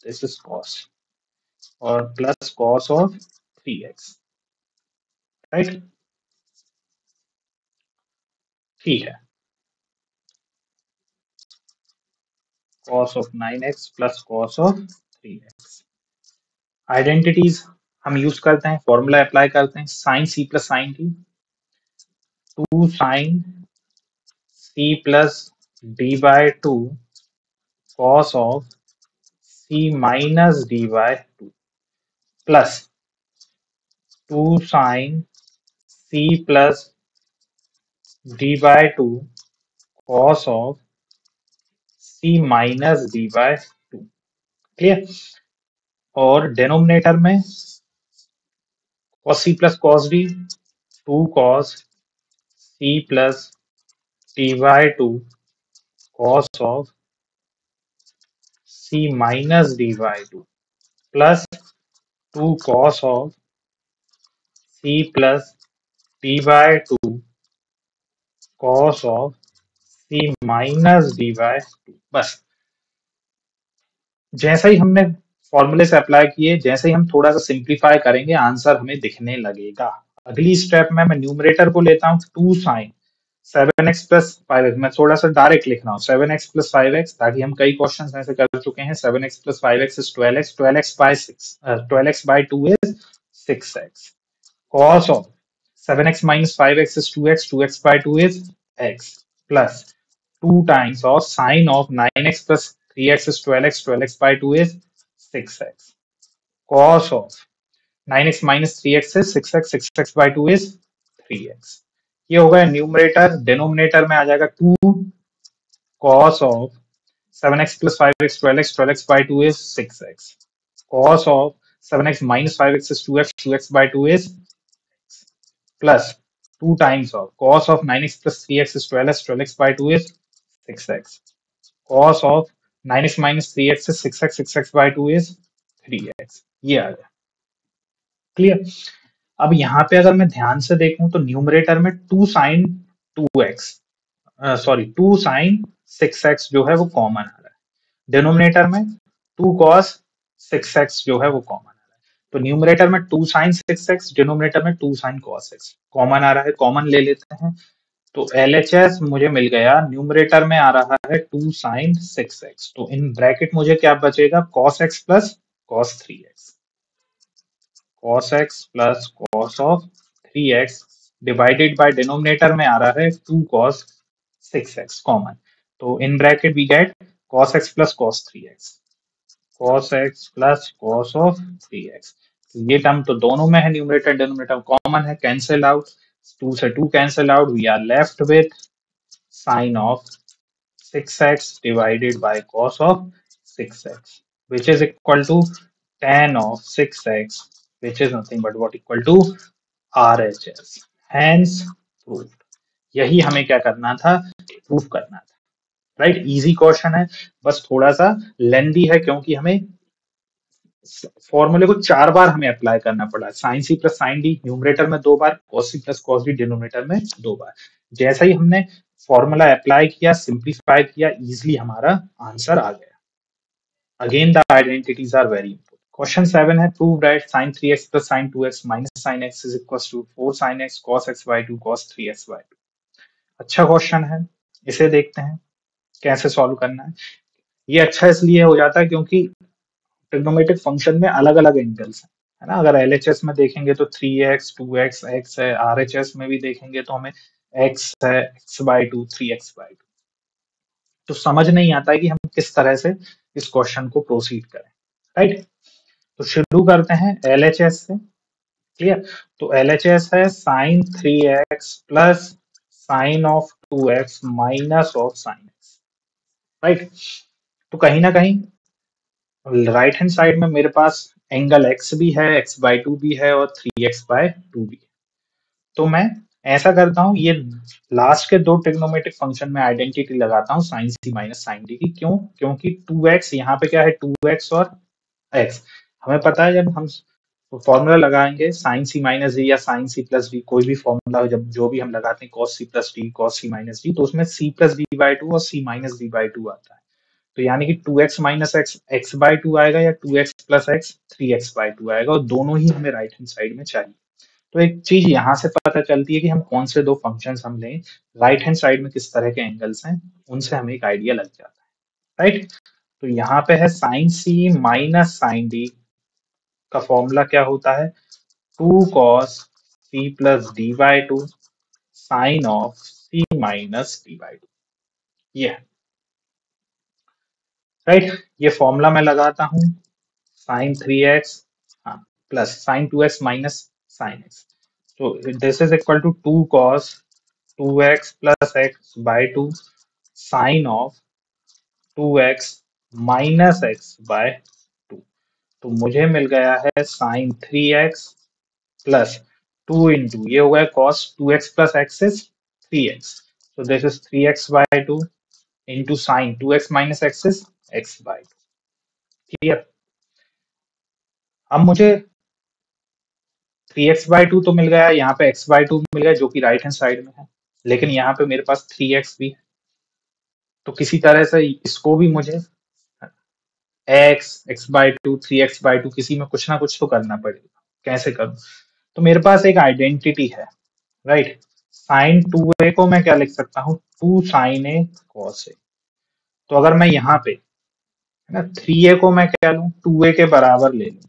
this is cos, और plus cos of 3x, right. ठीक है, cos of 9x plus cos of 3x। Identities हम यूज करते हैं, फॉर्मूला अप्लाई करते हैं। Sine c plus sine d, 2 sine c plus d by 2 cos of c minus d by 2 plus 2 sine c plus d by 2 cos of c minus d by 2। Clear? और denominator में cos c plus cos d, 2 cos c plus d by 2 cos of c minus d by 2 plus 2 cos of c plus d by 2 cos of c minus d by 2। बस, जैसे ही हमने फॉर्मूले से apply किए, जैसे ही हम थोड़ा सा सिंप्लीफाई करेंगे, आंसर हमें दिखने लगेगा। अगली स्टेप में मैं न्यूमरेटर को लेता हूँ 2 साइन 7x प्लस 5x। मैं थोड़ा सा डायरेक्ट लिख रहा हूँ 7x प्लस 5x, ताकि हम कई क्वेश्चन ऐसे कर चुके हैं। 7x plus 5x is 12x, 12x by 6, 12x by 2 is 6x, cos of 7x minus 5x is 2x, 2x by 2 is x, plus 2 times of sine of 9x plus 3x is 12x, 12x by 2 is 6x, cos of 9x minus 3x is 6x, 6x by 2 is 3x। ये होगा numerator. Denominator में आ जाएगा 2 cos of 7x plus 5x, 12x, 12x by 2 is 6x, cos of 7x minus 5x is 2x, 2x by 2 is plus 2 times of cos of 9x plus 3x is 12x, 12x by 2 is 6x, cos of 9x minus 3x is 6x, 6x by 2 is 3x। ये आ गया। Clear? अब यहाँ पे अगर मैं ध्यान से देखूं तो न्यूमरेटर में 2 sign 2x, sorry 2 sign 6x जो है वो कॉमन आ रहा है। डिनोमिनेटर में 2 cos 6x जो है वो कॉमन आ रहा है। तो न्यूमरेटर में 2 साइन 6x, डिनोमिनेटर में 2 साइन cos 6 कॉमन आ रहा है, कॉमन ले लेते हैं। तो LHS मुझे मिल गया, न्यूमरेटर में आ रहा है 2 साइन 6x, तो इन ब्रैकेट मुझे क्या बचेगा? cos x plus cos 3x, cos x plus cos of 3x divided by denominator में आ रहा है 2 cos 6x कॉमन। तो इन bracket we get cos x plus cos 3x, cos x plus cos of 3x। तो ये term तो दोनों में है, न्यूमरेटर डिनोमिनेटर कॉमन है, कैंसिल आउट, 2 से 2 cancel out, we are left with sin of 6x divided by cos of 6x, which is equal to tan of 6x, which is nothing but what equal to RHS, hence proved। यही हमें क्या करना था? Proof करना था, right. Easy question है, बस थोड़ा सा लेंदी है, क्योंकि हमें फॉर्मूले को 4 बार हमें अप्लाई करना पड़ा। साइन सी प्लस साइन डी न्यूमरेटर में 2 बार, cos c plus cos d denominator में 2 बार। जैसा ही हमने फॉर्मूला अप्लाई किया, सिंप्लीफाई किया, इजिली हमारा आंसर आ गया। Again the identities are very important. Question 7 है, prove that sin 3x plus sin 2x minus sin x is equal to 4 sin x cos x by 2 cos 3x by 2। अच्छा question है, इसे देखते हैं कैसे सॉल्व करना है। ये अच्छा इसलिए हो जाता है क्योंकि ट्रिग्नोमेट्रिक फंक्शन में अलग अलग एंगल्स हैं, है ना। अगर LHS में देखेंगे तो 3x 2x x है, RHS में भी देखेंगे तो हमें x है, x by 2 3x by 2। तो समझ नहीं आता है कि हम किस तरह से इस क्वेश्चन को प्रोसीड करें, राइट। तो शुरू करते हैं LHS से। क्लियर। तो LHS है sine 3x plus sine of 2x minus of sine x, right. तो कहीं ना कहीं राइट हैंड साइड में मेरे पास एंगल x भी है, x/2 भी है और 3x/2 भी है। तो मैं ऐसा करता हूँ, ये लास्ट के दो ट्रिग्नोमेट्रिक फंक्शन में आइडेंटिटी लगाता हूँ साइन सी माइनस साइन डी की। क्यों? क्योंकि 2x यहाँ पे क्या है, 2x और x। हमें पता है जब हम फॉर्मूला लगाएंगे साइन सी माइनस डी या साइन सी प्लस डी, कोई भी फॉर्मूला जब जो भी हम लगाते हैं cos C plus D cos C minus D, तो उसमें सी प्लस डी/2 और सी माइनस डी/2 आता है। तो यानी कि 2x माइनस एक्स x/2 आएगा या 2x प्लस एक्स 3x/2 आएगा, और दोनों ही हमें राइट हैंड साइड में चाहिए। तो एक चीज यहाँ से पता चलती है कि हम कौन से दो फंक्शंस हम लें, राइट हैंड साइड में किस तरह के एंगल्स हैं, उनसे हमें एक आइडिया लग जाता है, राइट। तो यहाँ पे है साइन सी माइनस साइन डी का फॉर्मूला क्या होता है, 2 cos c plus d/2 sine of c minus d/2, ये है, राइट। ये फॉर्मूला मैं लगाता हूँ, साइन 3x, हाँ, plus sine 2x minus sine x। तो this is equal to 2 cos 2x plus x/2 sine of 2x minus x/2। तो मुझे मिल गया है साइन 3x प्लस 2 इंटू ये हो गया cos 2x plus x is 3x, so this is 3x/2 into sin 2x minus x is x/2। Clear. अब मुझे 3x/2 तो मिल गया, यहाँ पे x/2 मिल गया जो कि राइट हैंड साइड में है, लेकिन यहाँ पे मेरे पास 3x भी है। तो किसी तरह से इसको भी मुझे x/2 3x/2 किसी में कुछ ना कुछ तो करना पड़ेगा। कैसे करूं? तो मेरे पास एक आइडेंटिटी है, राइट। साइन 2a को मैं क्या लिख सकता हूँ, 2 sin a cos a। तो अगर मैं यहाँ पे है ना 3a को मैं क्या लूं, 2a के बराबर ले लूं,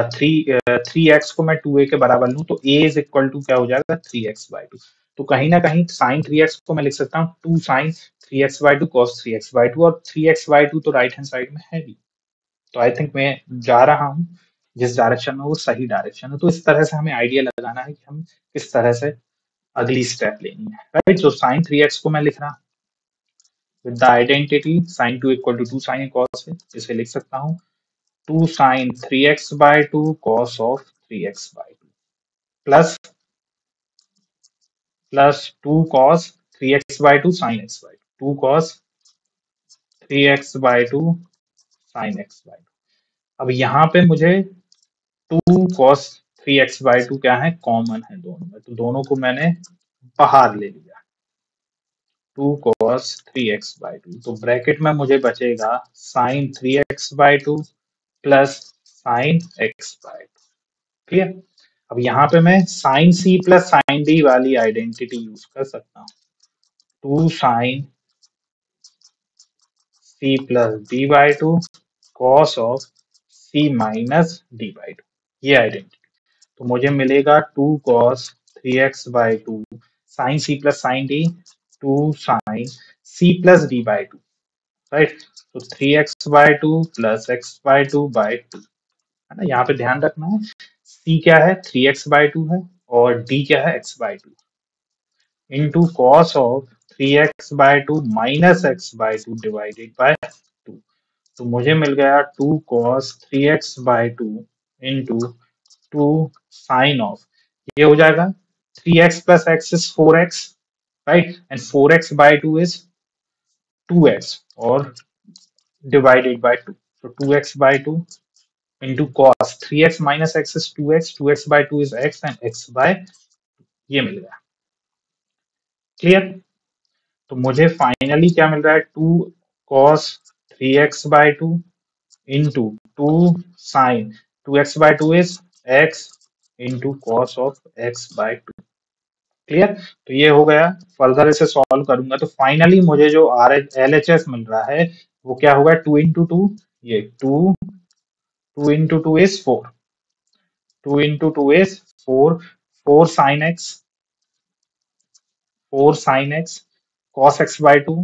थ्री 3x को मैं 2a के बराबर लूं, तो a इज इक्वल टू क्या हो जाएगा, 3x/2। तो कहीं ना कहीं साइन 3x को मैं लिख सकता हूँ 2 sin 3x/2 cos 3x/2, और 3x/2 तो राइट हैंड साइड में है भी। तो आई थिंक मैं जा रहा हूँ जिस डायरेक्शन में, वो सही डायरेक्शन है। तो इस तरह से हमें आइडिया लगाना है कि हम किस तरह से अगली स्टेप लेनी है, राइट। जो साइन 3x को मैं लिख रहा, with the identity sine 2 equal to 2 sin a cos a, इसे लिख सकता हूँ 2 sin 3x/2 cos of 3x/2 plus 2 cos 3x/2 sin x/2, 2 cos 3x/2 sin x/2। अब यहाँ पे मुझे 2 cos 3x/2 क्या है, कॉमन है दोनों में, तो दोनों को मैंने बाहर ले लिया, 2 cos 3x/2। तो ब्रैकेट में मुझे बचेगा sin 3x/2 plus sin x/2। Clear. अब यहाँ पे मैं साइन सी प्लस साइन डी वाली आइडेंटिटी यूज कर सकता हूँ, 2 sin c plus d/2 cos of c minus d/2, ये आइडेंटिटी। तो मुझे मिलेगा 2 cos 3x/2 sin c plus sine D, 2 sin c plus d/2, right. तो 3x/2 प्लस x/2/2, है ना। यहाँ पे ध्यान रखना है c क्या है, 3x/2 है, और d क्या है, x/2, into cos of 3x/2 minus x/2 divided by 2। तो मुझे मिल गया 2 cos 3x/2 into 2 sin of, ये हो जाएगा 3x plus x is 4x, right, and 4x/2 is 2x और divided by 2, so 2x/2 into cos 3x minus x is 2x, 2x/2 is x and x by, ये मिल गया। Clear. तो मुझे finally क्या मिल रहा है, 2 cos 3x/2 into 2 sin 2x/2 is x into cos of x/2। Clear. तो ये हो गया। फर्दर इसे सॉल्व करूंगा तो फाइनली मुझे जो आर एल एच एस मिल रहा है वो क्या होगा, 2 into 2, ये 2 into 2 is 4, 2 into 2 is 4, 4 sin x, 4 sin x cos x/2,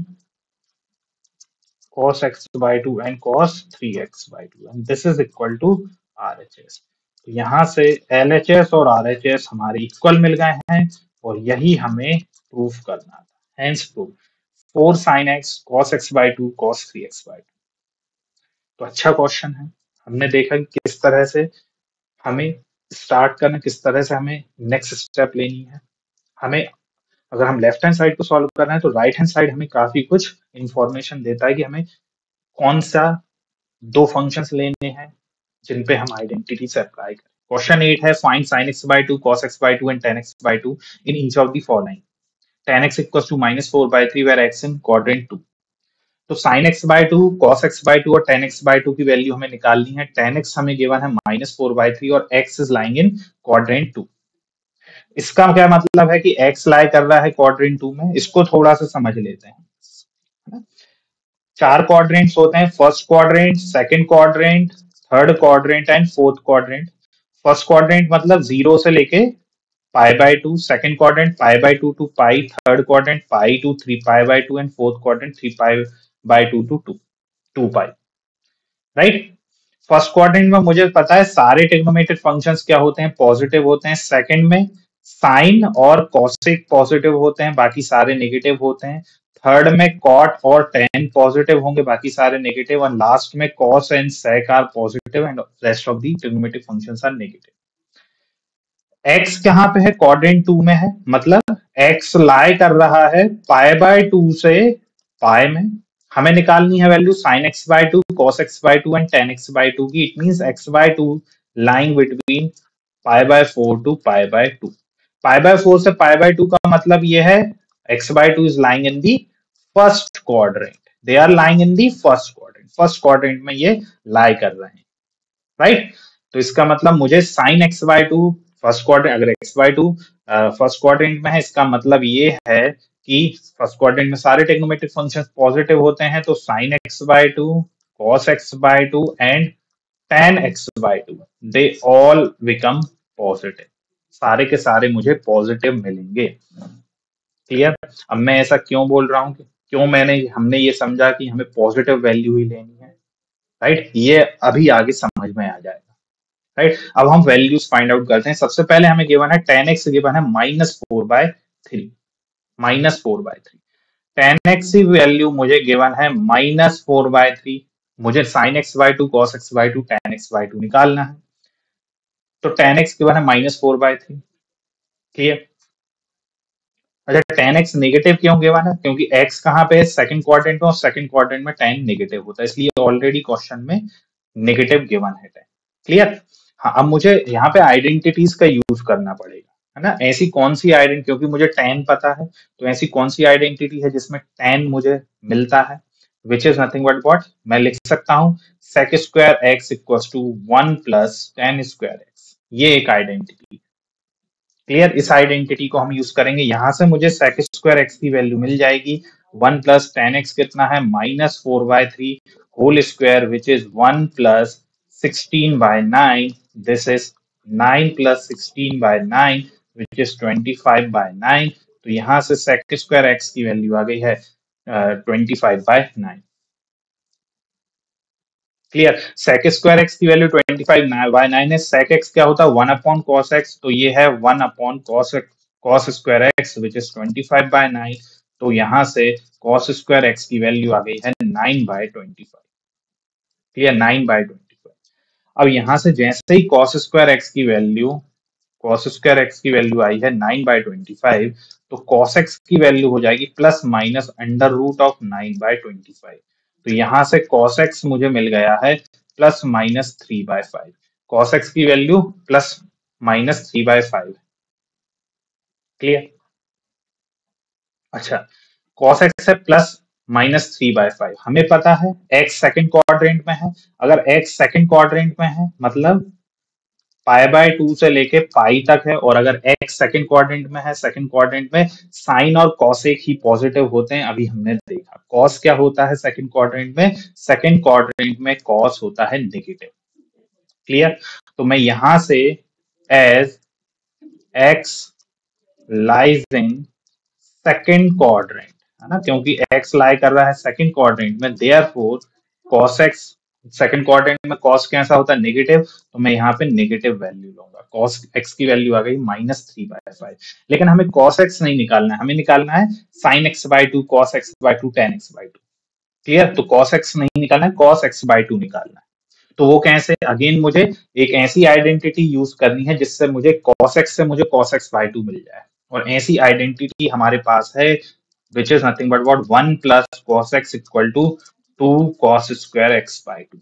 cos x/2 and cos 3x/2, and this is equal to RHS। तो यहाँ से LHS और RHS हमारे इक्वल मिल गए हैं और यही हमें प्रूफ करना था। Hence proof 4 sin x cos x/2 cos 3x/2। तो अच्छा क्वेश्चन है। हमने देखा कि किस तरह से हमें स्टार्ट करना, किस तरह से हमें नेक्स्ट स्टेप लेनी है। हमें अगर हम लेफ्ट हैंड साइड को सॉल्व कर रहे हैं तो राइट हैंड साइड हमें काफी कुछ इंफॉर्मेशन देता है कि हमें कौन सा दो फंक्शंस लेने हैं जिन पे हम आइडेंटिटी से अप्लाई करें। क्वेश्चन 8 है find sin x/2 cos x/2 and tan x/2 in each of the following. tan x equals to -4/3 where x in quadrant 2. तो sin x/2 cos x/2 और tan x/2 की वैल्यू हमें निकालनी है। tan x हमें given है -4/3 और x is lying in quadrant 2। इसका क्या मतलब है कि x लाई कर रहा है क्वाड्रेंट 2 में। इसको थोड़ा सा समझ लेते हैं, है ना। चार क्वाड्रेंट्स होते हैं, first quadrant, second quadrant, third quadrant and fourth quadrant. First quadrant मतलब 0 से लेके π/2, second quadrant π/2 to pi, third quadrant pi to 3π/2 and fourth quadrant 3π/2 to 2π। Right. First quadrant में मुझे पता है सारे ट्रिग्नोमेट्रिक फंक्शंस क्या होते हैं, पॉजिटिव होते हैं। सेकंड में साइन और कॉसेक पॉजिटिव होते हैं, बाकी सारे नेगेटिव होते हैं। थर्ड में कॉट और टेन पॉजिटिव होंगे, बाकी सारे नेगेटिव। और लास्ट में cos and sec are positive and rest of the trigonometric functions are negative. X कहाँ पे है, क्वाड्रेंट 2 में है, मतलब एक्स लाई कर रहा है π/2 से पाई में। हमें निकालनी है value sin x/2 cos x/2 and tan x/2 की। It means x/2 lying between π/4 to π/2। π/4 से π/2 का मतलब ये है x/2 is lying in the first quadrant. They are lying in the first quadrant. First quadrant में ये लाई कर रहे हैं। राइट। तो इसका मतलब मुझे sin x/2 फर्स्ट क्वाड्रेंट, अगर x/2 फर्स्ट क्वाड्रेंट में है, इसका मतलब ये है कि फर्स्ट क्वाड्रेंट में सारे ट्रिग्नोमेट्रिक फंक्शंस पॉजिटिव होते हैं। तो sin x/2 cos x/2 and tan x/2 they all become positive. सारे के सारे मुझे पॉजिटिव मिलेंगे। क्लियर। अब मैं ऐसा क्यों बोल रहा हूँ, क्यों हमने ये समझा कि हमें पॉजिटिव वैल्यू ही लेनी है। राइट। ये अभी आगे समझ में आ जाएगा। राइट। अब हम वैल्यूज फाइंड आउट करते हैं। सबसे पहले हमें गिवन है tan x गिवन है -4/3। -4/3 tan x की वैल्यू मुझे गिवन है -4/3। मुझे sin x/2 cos x/2 tan x/2 निकालना है। तो tan x गिवन है -4/3। क्लियर। अच्छा, tan x नेगेटिव क्यों गिवन है, क्योंकि x कहाँ पे है, सेकंड क्वाड्रेंट में, और सेकंड क्वाड्रेंट में tan नेगेटिव होता है, इसलिए ऑलरेडी क्वेश्चन में नेगेटिव गिवन है tan। क्लियर। हाँ, अब मुझे यहाँ पे आइडेंटिटीज का यूज करना पड़ेगा, है ना। ऐसी कौन सी आइडेंटिटी, क्योंकि मुझे tan पता है, तो ऐसी कौन सी आइडेंटिटी है जिसमें tan मुझे मिलता है, which is nothing but what, मैं लिख सकता हूँ sec square x equals to 1 plus tan square x। ये एक आइडेंटिटी। क्लियर। इस आइडेंटिटी को हम यूज करेंगे। यहां से मुझे sec स्क्वायर x की वैल्यू मिल जाएगी 1 प्लस tan x कितना है, -4/3 whole square which is 1 plus 16/9। This is 9 plus 16/9 which is 25/9। तो यहां से sec स्क्वायर x की वैल्यू आ गई है 25/9। क्लियर। sec स्क्वायर x की वैल्यू 25/9 है। sec x क्या होता है, 1 अपॉन cos x। तो ये है 1 upon cos square x which is 25/9। तो यहां से cos स्क्वायर x की वैल्यू आ गई है 9/25। क्लियर, 9/25। अब यहां से जैसे ही cos स्क्वायर एक्स की वैल्यू आई है 9/25, तो cos x की वैल्यू हो जाएगी plus minus under root of 9/25। तो यहां से cos x मुझे मिल गया है प्लस माइनस 3/5। cos x की वैल्यू प्लस माइनस 3/5। क्लियर। अच्छा, cos x है प्लस माइनस 3/5। हमें पता है x सेकंड क्वाड्रेंट में है। अगर x सेकंड क्वाड्रेंट में है मतलब π/2 से लेके पाई तक है, और अगर x सेकंड क्वाड्रेंट में है, सेकंड क्वाड्रेंट में साइन और कॉसेक ही पॉजिटिव होते हैं। अभी हमने देखा कॉस क्या होता है सेकंड क्वाड्रेंट में, सेकंड क्वाड्रेंट में कॉस होता है नेगेटिव। क्लियर। तो मैं यहां से as x lies in second quadrant, है ना, क्योंकि x लाई कर रहा है सेकंड क्वाड्रेंट में, therefore cos x second quadrant में कॉस कैसा होता है, नेगेटिव, तो मैं यहाँ पे नेगेटिव वैल्यू लूंगा। कॉस एक्स की वैल्यू आ गई -3/5। लेकिन हमें कॉस एक्स नहीं निकालना है, हमें निकालना है sine x by two, cos x by to, ten x by two. Clear? तो कॉस एक्स नहीं निकालना है, कॉस एक्स बाई टू निकालना है। तो वो कैसे, अगेन मुझे एक ऐसी आइडेंटिटी यूज करनी है जिससे मुझे cos x से मुझे cos x बाई टू मिल जाए। और ऐसी आइडेंटिटी हमारे पास है which is nothing but what 1 plus cos x equal to 2 cos square x by two.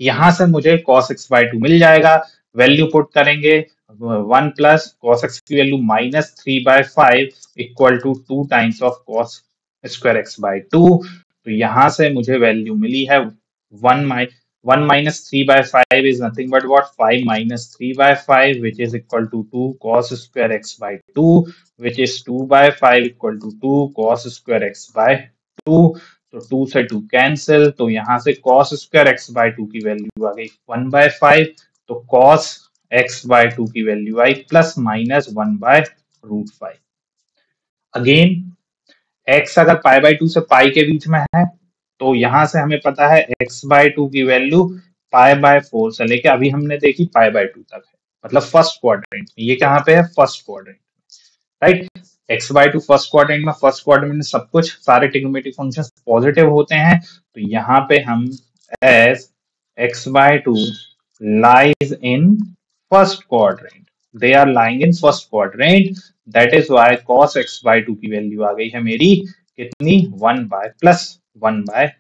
यहां से मुझे cos x बाई टू मिल जाएगा। वैल्यू पुट करेंगे, 1 प्लस cos x की value -3/5 equal to 2 times of cos square x by two. तो यहां से मुझे वैल्यू मिली है 1 minus 3/5 is nothing but what 5 minus 3/5 which is equal to 2 cos square x by 2, which is 2/5 equal to 2 cos square x by 2। तो 2 से 2 cancel, तो यहां से cos स्क्वायर x बाय 2 की वैल्यू आ गई 1/5। तो cos x बाय 2 की वैल्यू आई प्लस माइनस 1/√5। अगेन x अगर पाई बाय 2 से पाई के बीच में है, तो यहां से हमें पता है x बाय 2 की वैल्यू पाई बाय 4 से लेके अभी हमने देखी पाई बाय 2 तक है, मतलब फर्स्ट क्वाड्रेंट में। ये कहाँ पे है, first quadrant, right. X by to first quadrant में, फर्स्ट क्वाड्रेंट में सब कुछ सारे ट्रिग्नोमेट्रिक फंक्शंस पॉजिटिव होते हैं। तो यहाँ पे हम as x by two lies in first quadrant, they are lying in first quadrant, that is why cos x by two की वैल्यू आ गई है मेरी कितनी, 1/+1/√5,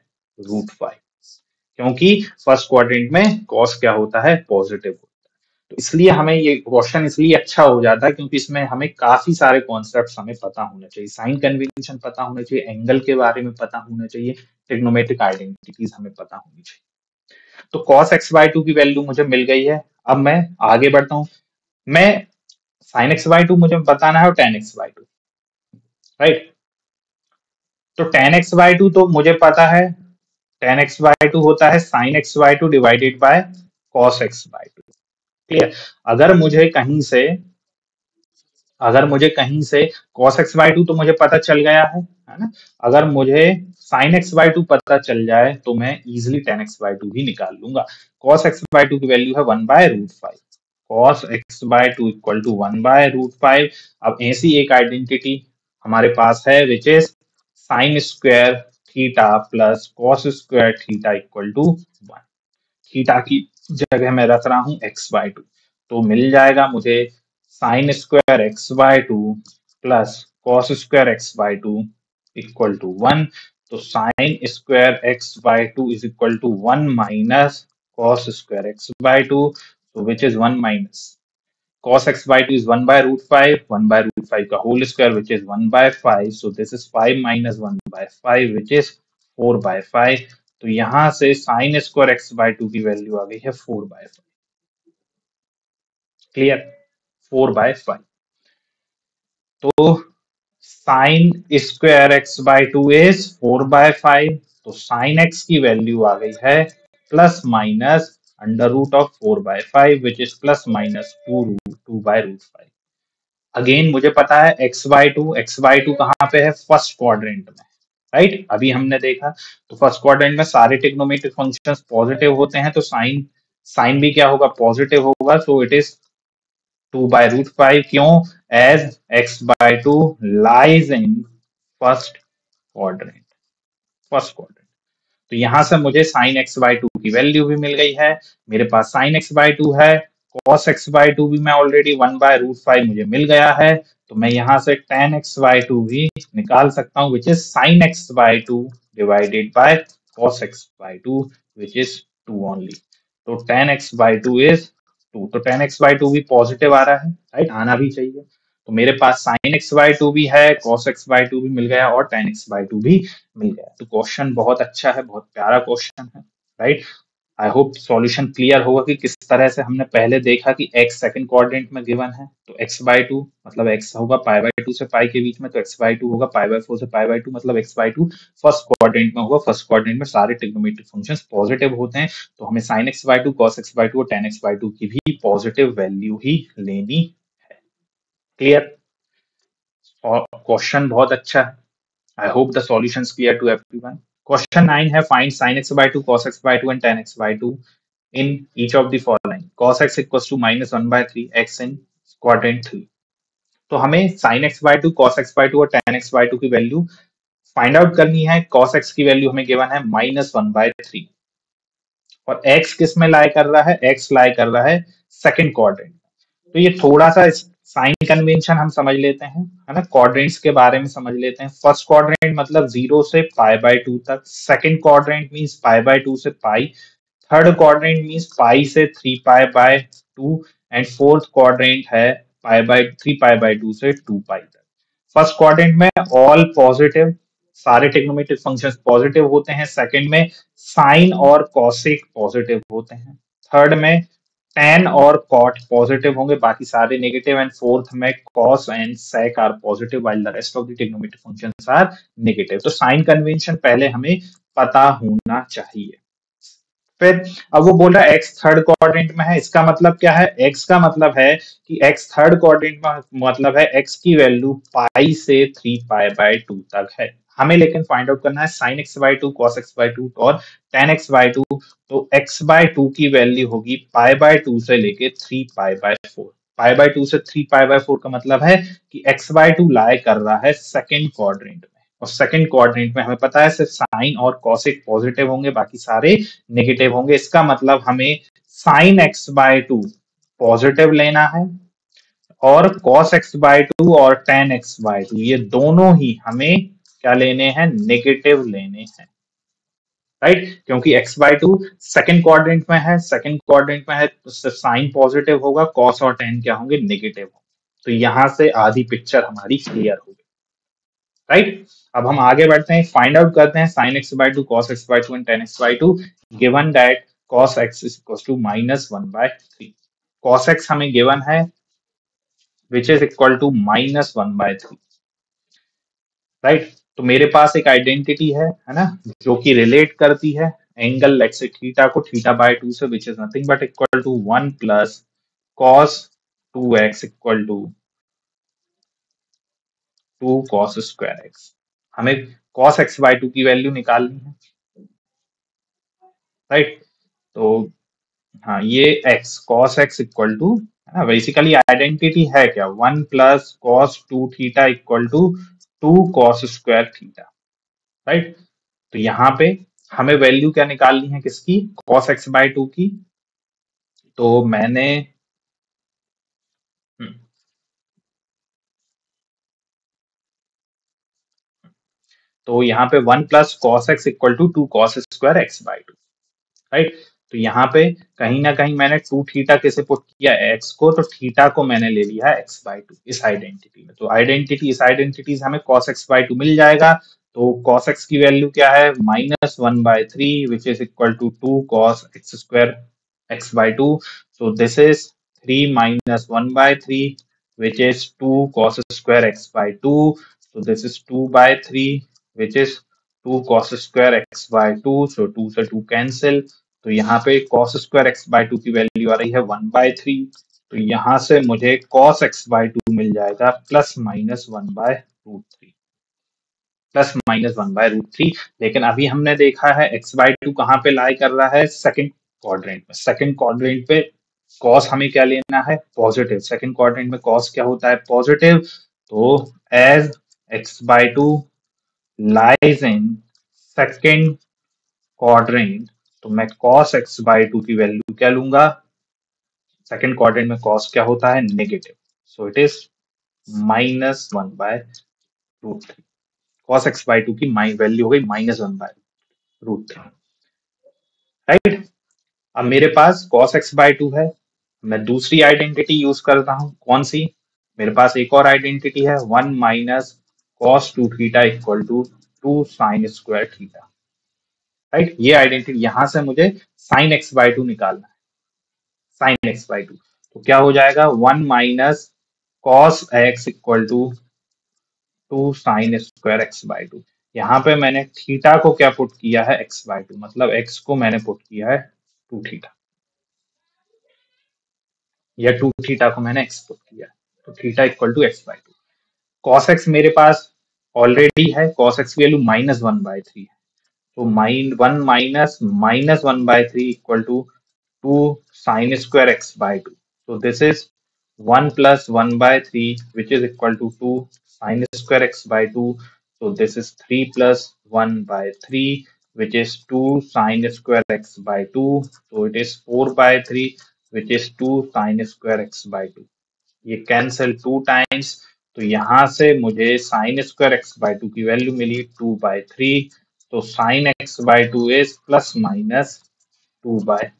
क्योंकि फर्स्ट क्वाड्रेंट में कॉस क्या होता है, पॉजिटिव। तो इसलिए हमें ये क्वेश्चन इसलिए अच्छा हो जाता है क्योंकि इसमें हमें काफी सारे कॉन्सेप्ट्स हमें पता होना चाहिए, साइन कन्वेंशन पता होना चाहिए, एंगल के बारे में पता होना चाहिए, ट्रिग्नोमेट्रिक आइडेंटिटीज हमें पता होनी चाहिए। तो cos x बाय टू की वैल्यू मुझे मिल गई है। अब मैं आगे बढ़ता हूं, मैं sin x बाय टू मुझे बताना है और tan x by to, right. तो tan x बाय टू तो मुझे पता है, tan x बाय टू होता है sin x by two divided by cos x by to. Clear? अगर मुझे कहीं से अगर मुझे कहीं से cos x बाय टू तो मुझे पता चल गया है ना। अगर मुझे sin x बाय टू पता चल जाए तो मैं easily tan x by two भी निकाल लूंगा। cos x बाय टू की वैल्यू है 1/√5, cos x by two equal to 1/√5। अब ऐसी एक आइडेंटिटी हमारे पास है which is sine square theta plus cos square theta equal to 1। Theta की जगह मैं रख रहा हूं एक्स बाय टू, तो मिल जाएगा मुझे sine square x by two plus cos square x by two equal to 1। तो sine square x by two is equal to 1 minus cos square x by two, so which is 1 minus cos x by 2 is 1/√5, 1/√5 का whole square which is 1/5, so this is 5 minus 1/5 which is 4/5। तो यहां से sine square x by two की value आ गई है 4/5। Clear? 4/5। तो sine square x by two is 4/5, तो साइन एक्स की वैल्यू आ गई है plus minus under root of 4/5 which is plus minus 2/√5। Again मुझे पता है x/2 कहाँ पे है, फर्स्ट क्वाड्रेंट में, राइट। अभी हमने देखा, तो फर्स्ट क्वाड्रेंट में सारे ट्रिग्नोमेट्रिक फंक्शंस पॉजिटिव होते हैं, तो साइन साइन भी क्या होगा, पॉजिटिव होगा। सो इट इज 2/√5, क्यों, as x/2 lies in first quadrant, first quadrant. तो यहां से मुझे साइन एक्स बाय टू की वैल्यू भी मिल गई है। मेरे पास साइन एक्स बाय टू है, कॉस एक्स बाय टू भी मैं ऑलरेडी 1/√5 मुझे मिल गया है। तो मैं यहां से tan x बाय टू भी निकाल सकता हूं विच is sign x by two divided by cos x by to which is 2 only. तो tan x by two is 2, तो tan x बाय टू भी पॉजिटिव आ रहा है, राइट, आना भी चाहिए। तो मेरे पास साइन एक्स बाय टू भी है, कॉस एक्स बाय टू भी मिल गया और tan x बाय टू भी मिल गया। तो क्वेश्चन बहुत अच्छा है, बहुत प्यारा क्वेश्चन है, right. I hope solution clear होगा कि किस तरह से हमने पहले देखा कि x सेकंड क्वाड्रेंट में गिवन है, तो x बाय टू मतलब x होगा पाई बाय टू से पाई के बीच में, तो x बाय टू होगा पाई बाय फोर से पाई बाय टू, मतलब x by to first quadrant में होगा। फर्स्ट क्वाड्रेंट में सारे ट्रिग्नोमेट्रिक फंक्शंस पॉजिटिव होते हैं, तो हमें sin x by to, cos x by to और tan x बाय टू की भी पॉजिटिव वैल्यू ही लेनी है। क्लियर? क्वेश्चन बहुत अच्छा है। I hope the solution clear to everyone. Question 9 है find sin x by 2 cos x by 2 and tan x by 2 in each of the following. Cos x equals to -1/3 x in quadrant 3. तो हमें sin x by 2 cos x by 2 और tan x by 2 की value find out करनी है। cos x की value हमें given है -1/3 और x किस में लाई कर रहा है, x लाई कर रहा है सेकंड क्वाड्रेंट। तो ये थोड़ा सा साइन कन्वेंशन हम समझ लेते हैं, है ना, क्वाड्रेंट्स के बारे में समझ लेते हैं। फर्स्ट क्वाड्रेंट मतलब 0 से π/2 तक, सेकंड क्वाड्रेंट मींस π/2 से पाई, थर्ड क्वाड्रेंट मींस पाई से 3π/2 एंड फोर्थ क्वाड्रेंट है 3π/2 से 2π तक। फर्स्ट क्वाड्रेंट में ऑल पॉजिटिव, सारे ट्रिग्नोमेट्रिक फंक्शंस पॉजिटिव होते हैं। सेकंड में साइन और कॉसिक पॉजिटिव होते हैं। थर्ड में tan और cot पॉजिटिव होंगे, बाकी सारे नेगेटिव। एंड फोर्थ में cos and sec are positive while the rest of the trigonometric functions are negative. तो साइन कन्वेंशन पहले हमें पता होना चाहिए। फिर अब वो बोल रहा है x थर्ड क्वाड्रेंट में है, इसका मतलब क्या है, x का मतलब है कि x थर्ड क्वाड्रेंट में मतलब है x की वैल्यू पाई से 3π/2 तक है। हमें लेकिन फाइंड आउट करना है sin x/2 cos x/2 और tan x/2। तो x/2 की वैल्यू होगी π/2 से लेके 3π/4। π/2 से 3π/4 का मतलब है कि x/2 लाई कर रहा है सेकंड क्वाड्रेंट में, और सेकंड क्वाड्रेंट में हमें पता है सिर्फ साइन और कॉसिक पॉजिटिव होंगे, बाकी सारे नेगेटिव होंगे। इसका मतलब हमें साइन x/2 पॉजिटिव लेना है और cos x/2 और tan x/2 ये दोनों ही हमें क्या लेने हैं, नेगेटिव लेने हैं, राइट। क्योंकि x/2 सेकंड क्वाड्रेंट में है, सेकंड क्वाड्रेंट में है तो साइन पॉजिटिव होगा, cos और tan क्या होंगे, नेगेटिव होंगे। तो यहां से आधी पिक्चर हमारी क्लियर हो गई, राइट। अब हम आगे बढ़ते हैं, फाइंड आउट करते हैं sin x/2 cos x/2 and tan x/2 given that cos x is equals to -1/3। cos x हमें गिवन है which is equal to -1/3, right. तो मेरे पास एक आइडेंटिटी है ना, जो कि रिलेट करती है एंगल लेट्स से थीटा को θ/2 से, which is nothing but equal to 1 plus cos 2x equal to 2 cos square x। हमें cos x/2 की वैल्यू निकालनी है, राइट। तो हाँ, ये x cos x equal to, है ना, बेसिकली आइडेंटिटी है क्या, 1 plus cos 2θ equal to 2 cos square theta, right. तो यहाँ पे हमें वैल्यू क्या निकालनी है किसकी, cos x/2 की। तो मैंने हम्म, तो यहाँ पे 1 plus cos x equal to 2 cos square x/2, right. तो यहाँ पे कहीं ना कहीं मैंने 2θ कैसे पुट किया x को, तो थीटा को मैंने ले लिया x/2 इस आइडेंटिटी में। तो आइडेंटिटी, इस आइडेंटिटी से हमें cos x/2 मिल जाएगा। तो cos x की वैल्यू क्या है, -1/3 which is equal to 2 cos x square x/2। So this is 3 minus 1/3 which is 2 cos square x/2। so this is 2/3 which is 2 cos square x/2। so 2 से 2 cancel, तो यहाँ पे cos square x/2 की value आ रही है 1/3। तो यहाँ से मुझे cos x/2 मिल जाएगा ±1/√3, ±1/√3। लेकिन अभी हमने देखा है x/2 कहाँ पे लाई कर रहा है, सेकंड क्वाड्रेंट में। सेकंड क्वाड्रेंट पे cos हमें क्या लेना है, पॉजिटिव। सेकंड क्वाड्रेंट में cos क्या होता है, पॉजिटिव। तो as x/2 lies in second quadrant, तो मैं cos x/2 की वैल्यू क्या लूंगा, सेकंड क्वाड्रेंट में cos क्या होता है, negative. So it is -1/√3। cos x/2 की वैल्यू हो गई -1/√3, राइट। अब मेरे पास cos x/2 है, मैं दूसरी आइडेंटिटी यूज करता हूं, कौन सी, मेरे पास एक और आइडेंटिटी है 1 minus cos 2θ equal to 2 sin square theta, right. ये आइडेंटिटी, यहां से मुझे sin x/2 निकालना है, sin x/2। तो क्या हो जाएगा, 1 minus cos x equal to 2 sin square x/2। यहाँ पे मैंने थीटा को क्या पुट किया है, x/2, मतलब x को मैंने पुट किया है 2θ, या 2θ को मैंने x पुट किया है। तो theta equal to x/2। cos x मेरे पास ऑलरेडी है, cos x की वैल्यू -1/3 है। So -1 equal to 2 sine square x by 2. So this is 1 plus 1 by 3, which is equal to 2 sine square x by 2. So this is 3 plus 1 by 3, which is 2 sine square x by 2. So it is 4 by 3, which is 2 sine square x by 2. ये cancel 2 times, तो यहां से मुझे sine square x by 2 की value मिली 2/3। तो sine x by 2 is plus minus 2/3।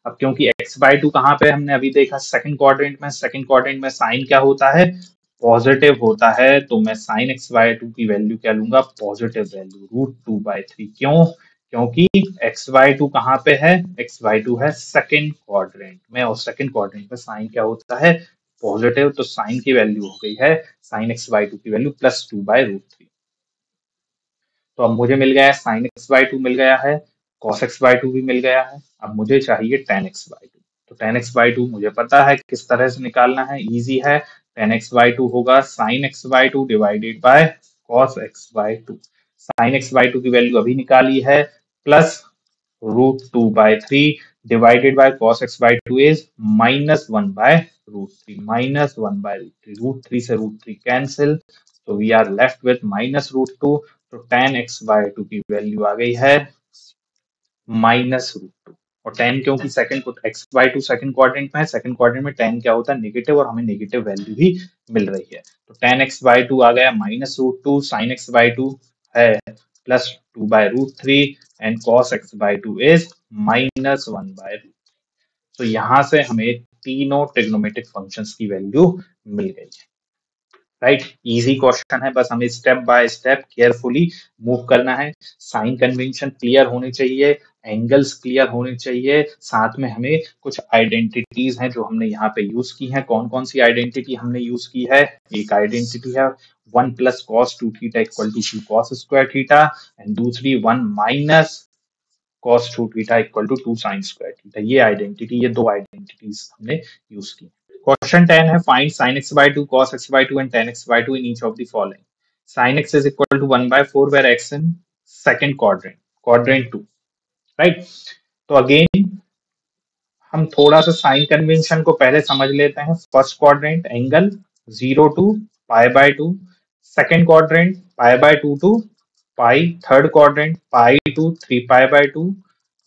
अब क्योंकि एक्स बाय 2 कहाँ पे हमने अभी देखा, सेकंड क्वाड्रेंट में, सेकंड क्वाड्रेंट में साइन क्या होता है, पॉजिटिव होता है। तो मैं साइन एक्स बाय 2 की वैल्यू क्या लूंगा, पॉजिटिव वैल्यू √2/3। क्यों, क्योंकि एक्स बाय 2 कहाँ पे है, एक्स बाय 2 है सेकंड क्वाड्रेंट में, और सेकंड क्वाड्रेंट में साइन क्या होता है, पॉजिटिव। तो साइन की वैल्यू हो गई है, साइन एक्स बाय 2 की वैल्यू +2/√3। तो अब मुझे मिल गया है साइन एक्स बाय 2 मिल गया है, कॉस एक्स बाय 2 भी मिल गया है। अब मुझे चाहिए टेन एक्स बाय 2। तो टेन एक्स बाय 2 मुझे पता है किस तरह से निकालना है, इजी है। टेन एक्स बाय 2 होगा sine x by 2 divided by cos x by 2। Sine x by 2 की वैल्यू अभी निकाली है, plus √2/3 divided by cos x by 2 is -1/√3, -1/√3। √3 से √3 कैंसिल, तो वी आर लेफ्ट विथ -√2। तो tan x by 2 की वैल्यू आ गई है -√2। और tan क्योंकि second x by 2 second quadrant में है, सेकंड क्वाड्रेंट में tan क्या होता है, नेगेटिव, और हमें नेगेटिव वैल्यू ही मिल रही है। तो tan x by 2 आ गया -√2, sin x by 2 है +2/√3 and cos x by 2 is -1/√3। तो यहाँ से हमें तीनों ट्रिग्नोमेट्रिक फंक्शंस की वैल्यू मिल गई है। राइट, इजी क्वेश्चन है, बस हमें step by step carefully move करना है। साइन कन्वेंशन क्लियर होनी चाहिए, एंगल्स क्लियर होने चाहिए, साथ में हमें कुछ आइडेंटिटीज हैं जो हमने यहाँ पे यूज की हैं। कौन कौन सी आइडेंटिटी हमने यूज की है, एक आइडेंटिटी है 1 + cos 2 theta equal to 2 cos square theta, and दूसरी 1 - cos 2 theta equal to 2 sin square theta. ये आइडेंटिटी, ये दो आइडेंटिटीज हमने यूज की। Question 10 है find sin x by 2, cos x by 2 and tan x by 2 in each of the following. Sin x is equal to 1/4 where x in second quadrant, quadrant 2, right? तो again हम थोड़ा सा sign convention को पहले समझ लेते हैं। First quadrant angle 0 to π/2, second quadrant π/2 to pi, third quadrant pi to 3π/2,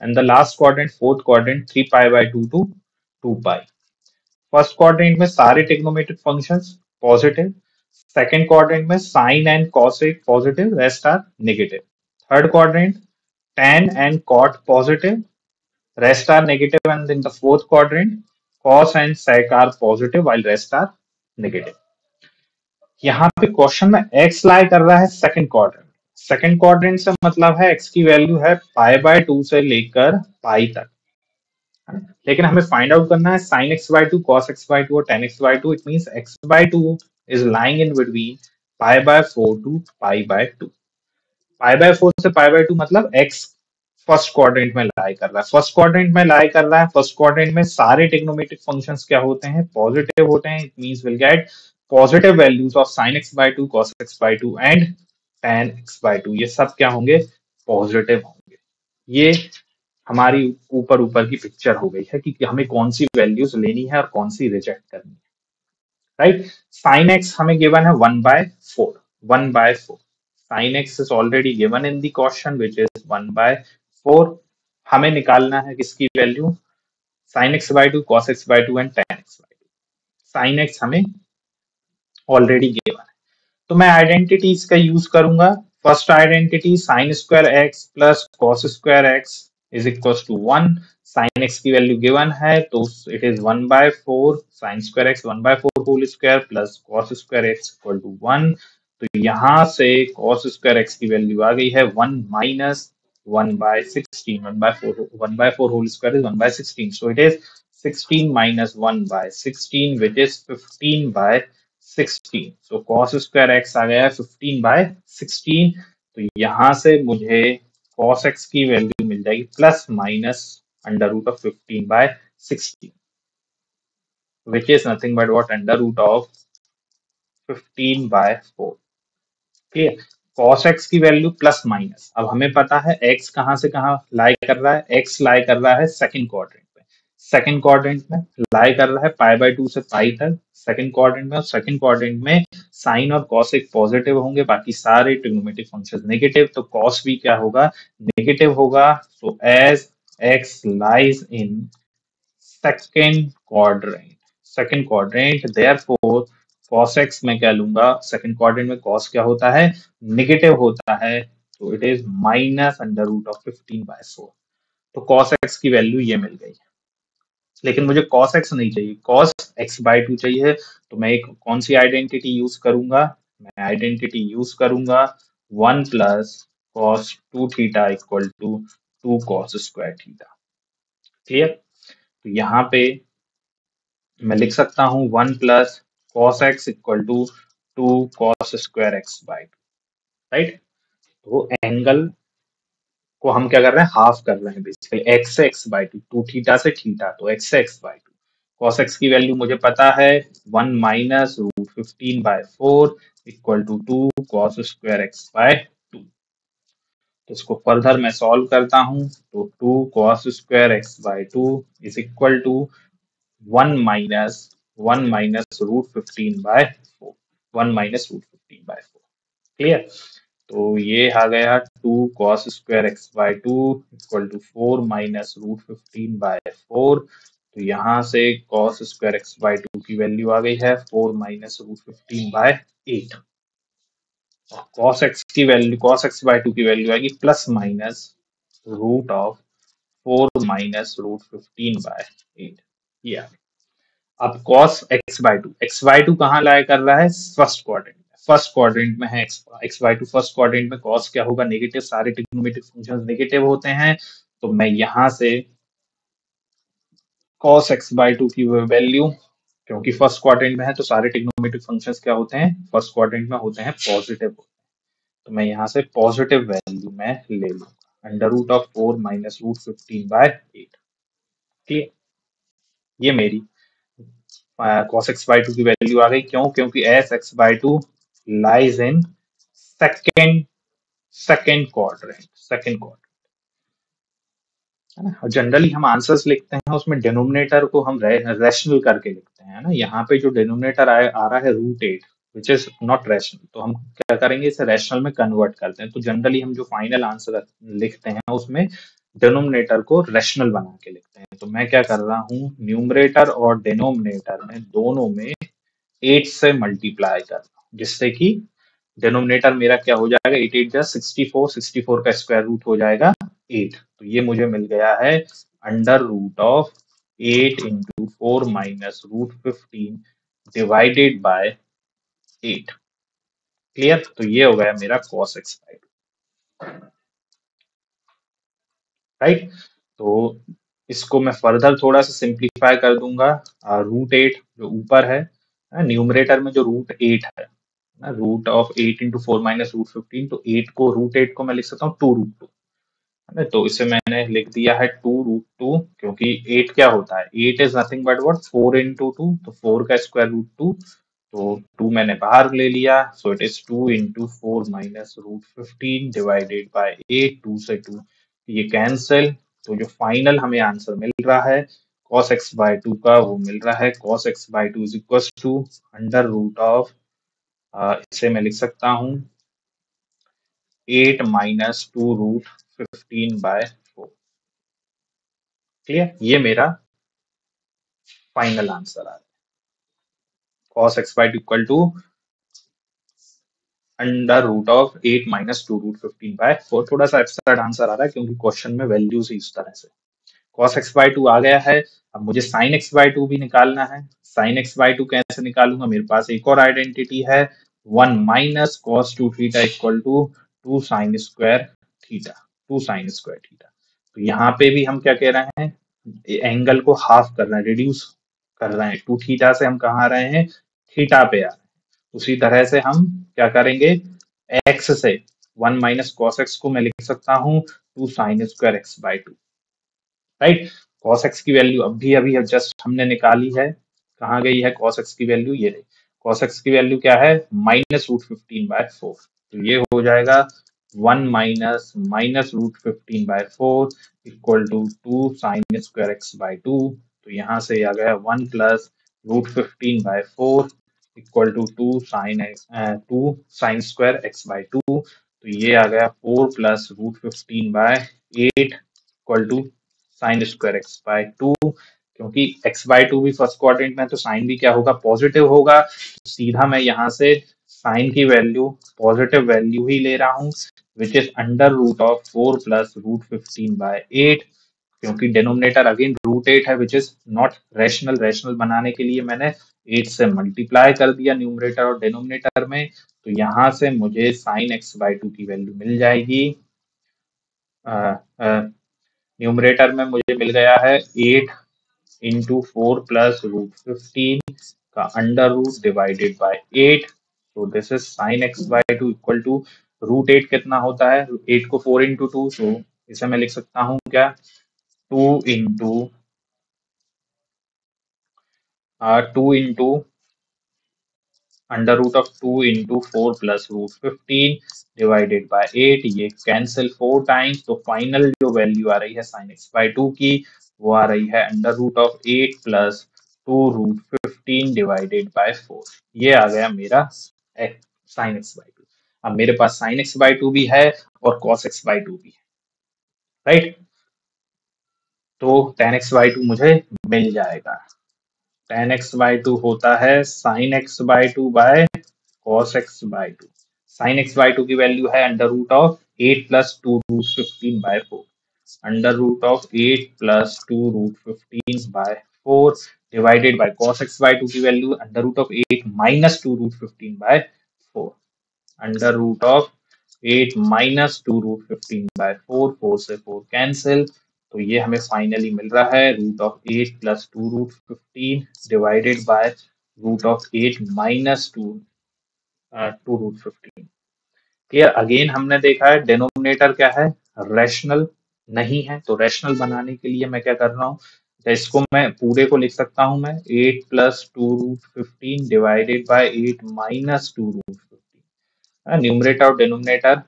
and the last quadrant fourth quadrant 3π/2 to 2π। First quadrant में सारे trigonometric functions positive, second quadrant में sine and cosec positive, rest are negative. Third quadrant tan and cot positive, rest are negative, and in the fourth quadrant cos and sec are positive while rest are negative। यहाँ पे question में x lie कर रहा है second quadrant, second quadrant से मतलब है x की वैल्यू है π/2 से लेकर पाई तक, लेकिन हमें फाइंड आउट करना है sin x by 2, cos x by 2 और tan x by 2। It means x by 2 is lying in between π/4 to π/2। π/4 से π/2 मतलब x फर्स्ट क्वाड्रेंट में लाई कर रहा है, फर्स्ट क्वाड्रेंट में लाई कर रहा है। फर्स्ट क्वाड्रेंट में सारे ट्रिग्नोमेट्रिक फंक्शंस क्या होते हैं, पॉजिटिव होते हैं। It means will get positive values of sin x by 2, cos x by 2 and tan x by 2। ये सब क्या होंगे, पॉजिटिव होंगे। ये हमारी ऊपर ऊपर की पिक्चर हो गई है कि हमें कौन सी वैल्यूज लेनी है और कौन सी रिजेक्ट करनी है। राइट, साइन एक्स हमें गिवन है 1/4, 1/4। Sine x is already given in the question which is 1/4। हमें निकालना है किसकी वैल्यू, sine x by 2, cos x by 2 and tan x by 2। Sine x हमें ऑलरेडी गिवन है, तो मैं आइडेंटिटीज का यूज करूंगा। First identity sine square x plus cos square x is equal to 1। Sine x की वैल्यू गिवन है तो it is 1/4 sine square x 1/4 whole square plus cos square x equal to 1। तो यहां से cos square x की value आ गई है 1 - 1/16। 1/4 whole square is 1/16, so it is 16 - 1/16 which is 15/16। so cos square x आ गया है 15/16। तो यहां से मुझे cos x की वैल्यू मिल जाएगी plus minus √15/16 which is nothing but what, √15/4। Clear, cos x की वैल्यू प्लस माइनस, अब हमें पता है x कहाँ से कहाँ लाई कर रहा है, x लाई कर रहा है सेकंड क्वाड्रेंट में, सेकंड क्वाड्रेंट में लाई कर रहा है पाई बाय 2 से पाई तक सेकंड क्वाड्रेंट में, और सेकंड क्वाड्रेंट में साइन और cos एक पॉजिटिव होंगे, बाकी सारे ट्रिग्नोमेट्रिक फंक्शन नेगेटिव, तो cos भी क्या होगा, नेगेटिव होगा। So as x lies in second quadrant therefore cos x मैं क्या लूंगा, सेकंड क्वाड्रेंट में cos क्या होता है, नेगेटिव होता है, तो it is minus under root of 15/4। तो cos x की वैल्यू ये मिल गई, लेकिन मुझे cos x नहीं चाहिए, cos x/2 चाहिए। तो मैं एक कौन सी आइडेंटिटी यूज करूंगा, मैं आइडेंटिटी यूज करूंगा 1 plus cos 2 theta equal to 2 cos square theta. Clear? तो यहाँ पे मैं लिख सकता हूँ 1 plus cos x equal to 2 cos square x/2, right. तो एंगल को हम क्या कर रहे हैं, हाफ कर रहे हैं बेसिकली, x से x/2, 2 थीटा से थीटा, तो x से x/2। कॉस एक्स की वैल्यू मुझे पता है 1 minus root 15/4 equal to 2 cos square x/2। तो इसको फर्दर मैं सॉल्व करता हूँ, तो 2 cos square x/2 is equal to 1 minus root 15/4, 1 minus root 15/4। Clear? तो ये आ गया 2 cos square x/2 equal to 4 minus root 15/4। तो यहाँ से कॉस स्क्वायर x/2 की वैल्यू आ गई है 4 माइनस रूट 15/8। कॉस एक्स की वैल्यू, कॉस x/2 की वैल्यू आएगी plus minus root of 4 minus root 15/8। ये आ गया। अब cos x/2 कहाँ लाया कर रहा है, फर्स्ट क्वाड्रेंट में, फर्स्ट क्वाड्रेंट में है x/2, फर्स्ट क्वाड्रेंट में cos क्या होगा, नेगेटिव, सारे ट्रिग्नोमेट्रिक फंक्शंस नेगेटिव होते हैं। तो मैं यहां से cos x/2 की वैल्यू, क्योंकि फर्स्ट क्वाड्रेंट में है तो सारे ट्रिग्नोमेट्रिक फंक्शंस क्या होते हैं, फर्स्ट क्वाड्रेंट में होते हैं पॉजिटिव, तो मैं यहाँ से पॉजिटिव वैल्यू मैं ले लूंगा under root of 4 minus root 15/8। ठीक, ये मेरी cos x/2 की वैल्यू आ गई। क्यों? क्योंकि s x/2 lies in second second quadrant, second quadrant, है ना। जनरली हम आंसर्स लिखते हैं उसमें डिनोमिनेटर को हम रैशनल करके लिखते हैं, है ना। यहाँ पे जो डिनोमिनेटर आ रहा है √8 विच इज नॉट रैशनल, तो हम क्या करेंगे, इसे रैशनल में कन्वर्ट करते हैं। तो जनरली हम जो फाइनल आंसर लिखते हैं उसमें डिनोमिनेटर को रैशनल बना के लिखते हैं। तो मैं क्या कर रहा हूँ, न्यूमरेटर और डिनोमिनेटर में दोनों में 8 से मल्टीप्लाई कर रहा हूँ, जिससे कि डिनोमिनेटर मेरा क्या हो जाएगा, 8 8 जा 64, 64 का स्क्वायर रूट हो जाएगा 8। तो ये मुझे मिल गया है under root of 8 into 4 minus root 15 divided by 8। Clear? तो ये हो गया मेरा cos x/2, राइट। तो इसको मैं फर्दर थोड़ा सा सिंप्लीफाई कर दूंगा। √8 जो ऊपर है, न्यूमरेटर में जो √8 है, √8 इंटू 4 माइनस रूट 15, तो 8 को, √8 को मैं लिख सकता हूँ 2√2, है ना। तो इसे मैंने लिख दिया है 2√2, क्योंकि 8 क्या होता है, 8 is nothing but what, 4 into 2, तो 4 का स्क्वायर रूट 2, तो 2 मैंने बाहर ले लिया, so it is 2 into 4 minus root 15 divided by 8, 2 से 2 ये कैंसिल। तो जो फाइनल हमें आंसर मिल रहा है cos x/2 का, वो मिल रहा है cos x/2 is equal to under root of, इसे मैं लिख सकता हूँ 8 माइनस 2 रूट 15/4। क्लियर? ये मेरा फाइनल आंसर आ रहा है, cos x/2 equal to under root of 8 minus 2 root 15/4। थोड़ा सा एब्सर्ड आंसर आ रहा है क्योंकि क्वेश्चन में वैल्यूज ही इस तरह से। cos x/2 आ गया है, अब मुझे sin x/2 भी निकालना है। sin x/2 कैसे निकालूंगा, मेरे पास एक और आइडेंटिटी है 1 minus cos 2 theta equal to 2 sin square theta, 2 sin square theta. तो यहाँ पे भी हम क्या कह रहे हैं, एंगल को हाफ कर रहे हैं, रिड्यूस कर रहे हैं, 2 थीटा से हम कहाँ आ रहे हैं, थीटा पे आ रहे हैं। उसी तरह से हम क्या करेंगे, x से 1 माइनस cos x को मैं लिख सकता हूँ 2 sin square x/2, right. cos x की वैल्यू अभी अभी जस्ट हमने निकाली है, कहाँ गई है cos x की वैल्यू, ये रही। cos x की वैल्यू क्या है, माइनस रूट 15/4। तो ये हो जाएगा 1 minus -√15/4 equal to 2 sin² x/2। तो यहाँ से आ गया 1 plus √15/4 equal to 2 sin² x/2। तो ये आ गया 4 प्लस √15/8 इक्वल टू sin²x/2। क्योंकि x/2 भी फर्स्ट क्वाड्रेंट में, तो साइन भी क्या होगा, पॉजिटिव होगा। तो सीधा मैं यहाँ से साइन की वैल्यू पॉजिटिव वैल्यू ही ले रहा हूँ, विच इज √4 प्लस √15/8। क्योंकि डिनोमिनेटर अगेन √8 है, which is not rational. Rational बनाने के लिए मैंने 8 से मल्टीप्लाई कर दिया न्यूमरेटर और डिनोमिनेटर में। तो यहाँ से मुझे sin² की वैल्यू मिल जाएगी। न्यूमरेटर में मुझे मिल गया है 8 इंटू 4 प्लस √15 का अंडर रूट डिवाइडेड बाय 8। तो this is sin² equal to √8 कितना होता है, 8 को 4 इंटू 2, तो इसे मैं लिख सकता हूँ क्या, 2 into under root of 2 into 4 plus √15 divided by 8। ये कैंसिल 4 टाइम्स, तो फाइनल जो वैल्यू आ रही है sin² की, वो आ रही है under root of 8 plus 2√15 divided by 4। ये आ गया मेरा sin²। अब मेरे पास sin² भी है और cos² भी है, राइट। तो tan x/2 मुझे मिल जाएगा। tan x/2 होता है sin x/2 bye cos x/2। sin x/2 की वैल्यू है under root of 8 plus 2√15/4। Under root of 8 plus 2√15/4 divided by cos x/2 की value under root of 8 minus 2√15/4। Under root of 8 minus 2√15/4, 4 से 4 cancel. तो ये हमें finally मिल रहा है root of 8 plus 2√15 divided by root of 8 minus 2√15। Clear. Again हमने देखा है डिनोमिनेटर क्या है, रैशनल नहीं है। तो रैशनल बनाने के लिए मैं क्या कर रहा हूँ, तो इसको मैं पूरे को लिख सकता हूँ मैं 8 plus 2√15 divided by 8 minus 2√15। Numerator और डिनोमिनेटर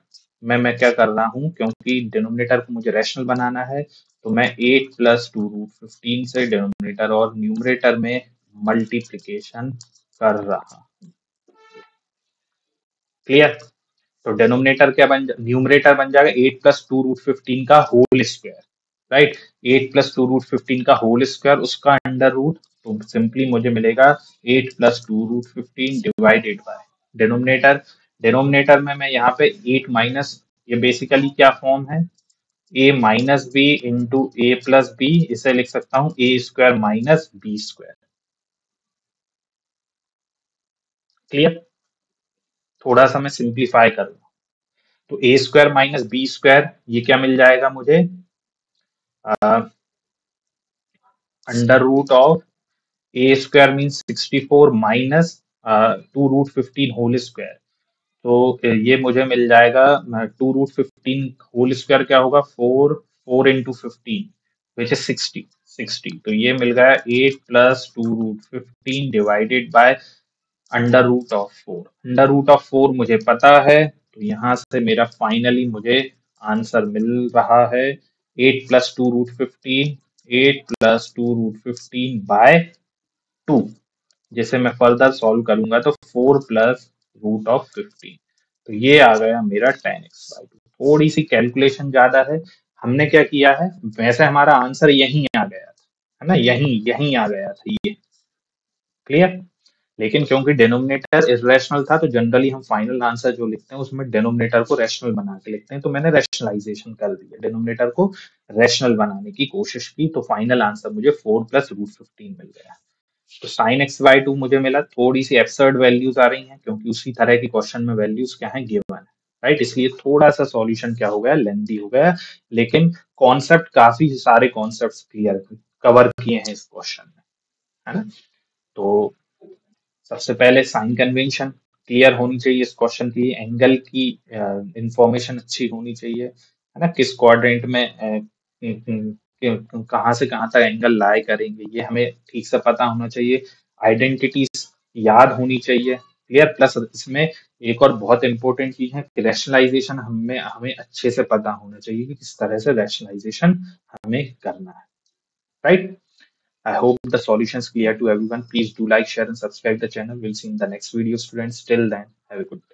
में मैं क्या कर रहा हूँ, क्योंकि डिनोमिनेटर को मुझे रैशनल बनाना है, तो मैं 8 प्लस 2√15 से डिनोमिनेटर और न्यूमरेटर में मल्टीप्लीकेशन कर रहा हूँ। क्लियर। तो डिनोमिनेटर क्या न्यूमरेटर बन जाएगा 8 प्लस 2√15 का होल स्क्वायर, राइट। 8 प्लस 2√15 का होल स्क्वायर, उसका अंडर रूट। तो सिंपली मुझे मिलेगा 8 plus 2√15 divided by denominator. Denominator में मैं यहाँ पे 8 माइनस, ये बेसिकली क्या फॉर्म है, a minus b into a plus b. इसे लिख सकता हूँ a² माइनस b²। क्लियर। थोड़ा सा मैं सिंप्लीफाई करूँ, तो a² माइनस b², ये क्या मिल जाएगा मुझे, under root of a² means 64 minus 2√15 whole square. तो ये मुझे मिल जाएगा 2√15 होल स्क्वायर क्या होगा, 4 इंटू 15 विच इज 60। तो ये मिल गया 8 plus 2√15 divided by under root of 4। Under root of 4 मुझे पता है, तो यहाँ से मेरा फाइनली मुझे आंसर मिल रहा है 8 प्लस 2√15, 8 प्लस 2√15/2। जिसे मैं फर्दर सॉल्व करूंगा तो 4 प्लस रूट ऑफ 15। तो ये आ गया मेरा tan x/2। थोड़ी सी कैलकुलेशन ज्यादा है, हमने क्या किया है, वैसे हमारा आंसर यहीं आ गया था, है ना, यहीं यहीं आ गया था ये। क्लियर। लेकिन क्योंकि डिनोमिनेटर इरेशनल था, तो जनरली हम फाइनल आंसर जो लिखते हैं उसमें डिनोमिनेटर को रैशनल बना के लिखते हैं। तो मैंने रैशनलाइजेशन कर दिया, डिनोमिनेटर को रैशनल बनाने की कोशिश की, तो फाइनल आंसर मुझे 4 प्लस √15 मिल गया। तो sin x/2 मुझे मिला। थोड़ी सी एब्सर्ड वैल्यूज आ रही हैं, क्योंकि उसी तरह के क्वेश्चन में वैल्यूज क्या है, गिवन है, राइट। इसलिए थोड़ा सा सॉल्यूशन क्या हो गया, लेंथी हो गया। लेकिन कॉन्सेप्ट, काफी सारे कॉन्सेप्ट क्लियर कवर किए हैं इस क्वेश्चन में, है ना। तो सबसे पहले साइन कन्वेंशन क्लियर होनी चाहिए इस क्वेश्चन की, एंगल की इंफॉर्मेशन अच्छी होनी चाहिए, है ना, किस क्वाड्रेंट में कहाँ से कहाँ तक एंगल लाई करेंगे, ये हमें ठीक से पता होना चाहिए। आइडेंटिटीज याद होनी चाहिए, क्लियर। प्लस इसमें एक और बहुत इंपॉर्टेंट चीज है कि रैशनलाइजेशन हमें हमें अच्छे से पता होना चाहिए कि किस तरह से रैशनलाइजेशन हमें करना है, right? I hope the solution is clear to everyone. Please do like, share, and subscribe the channel. We'll see you in the next video, students. Till then, have a good day.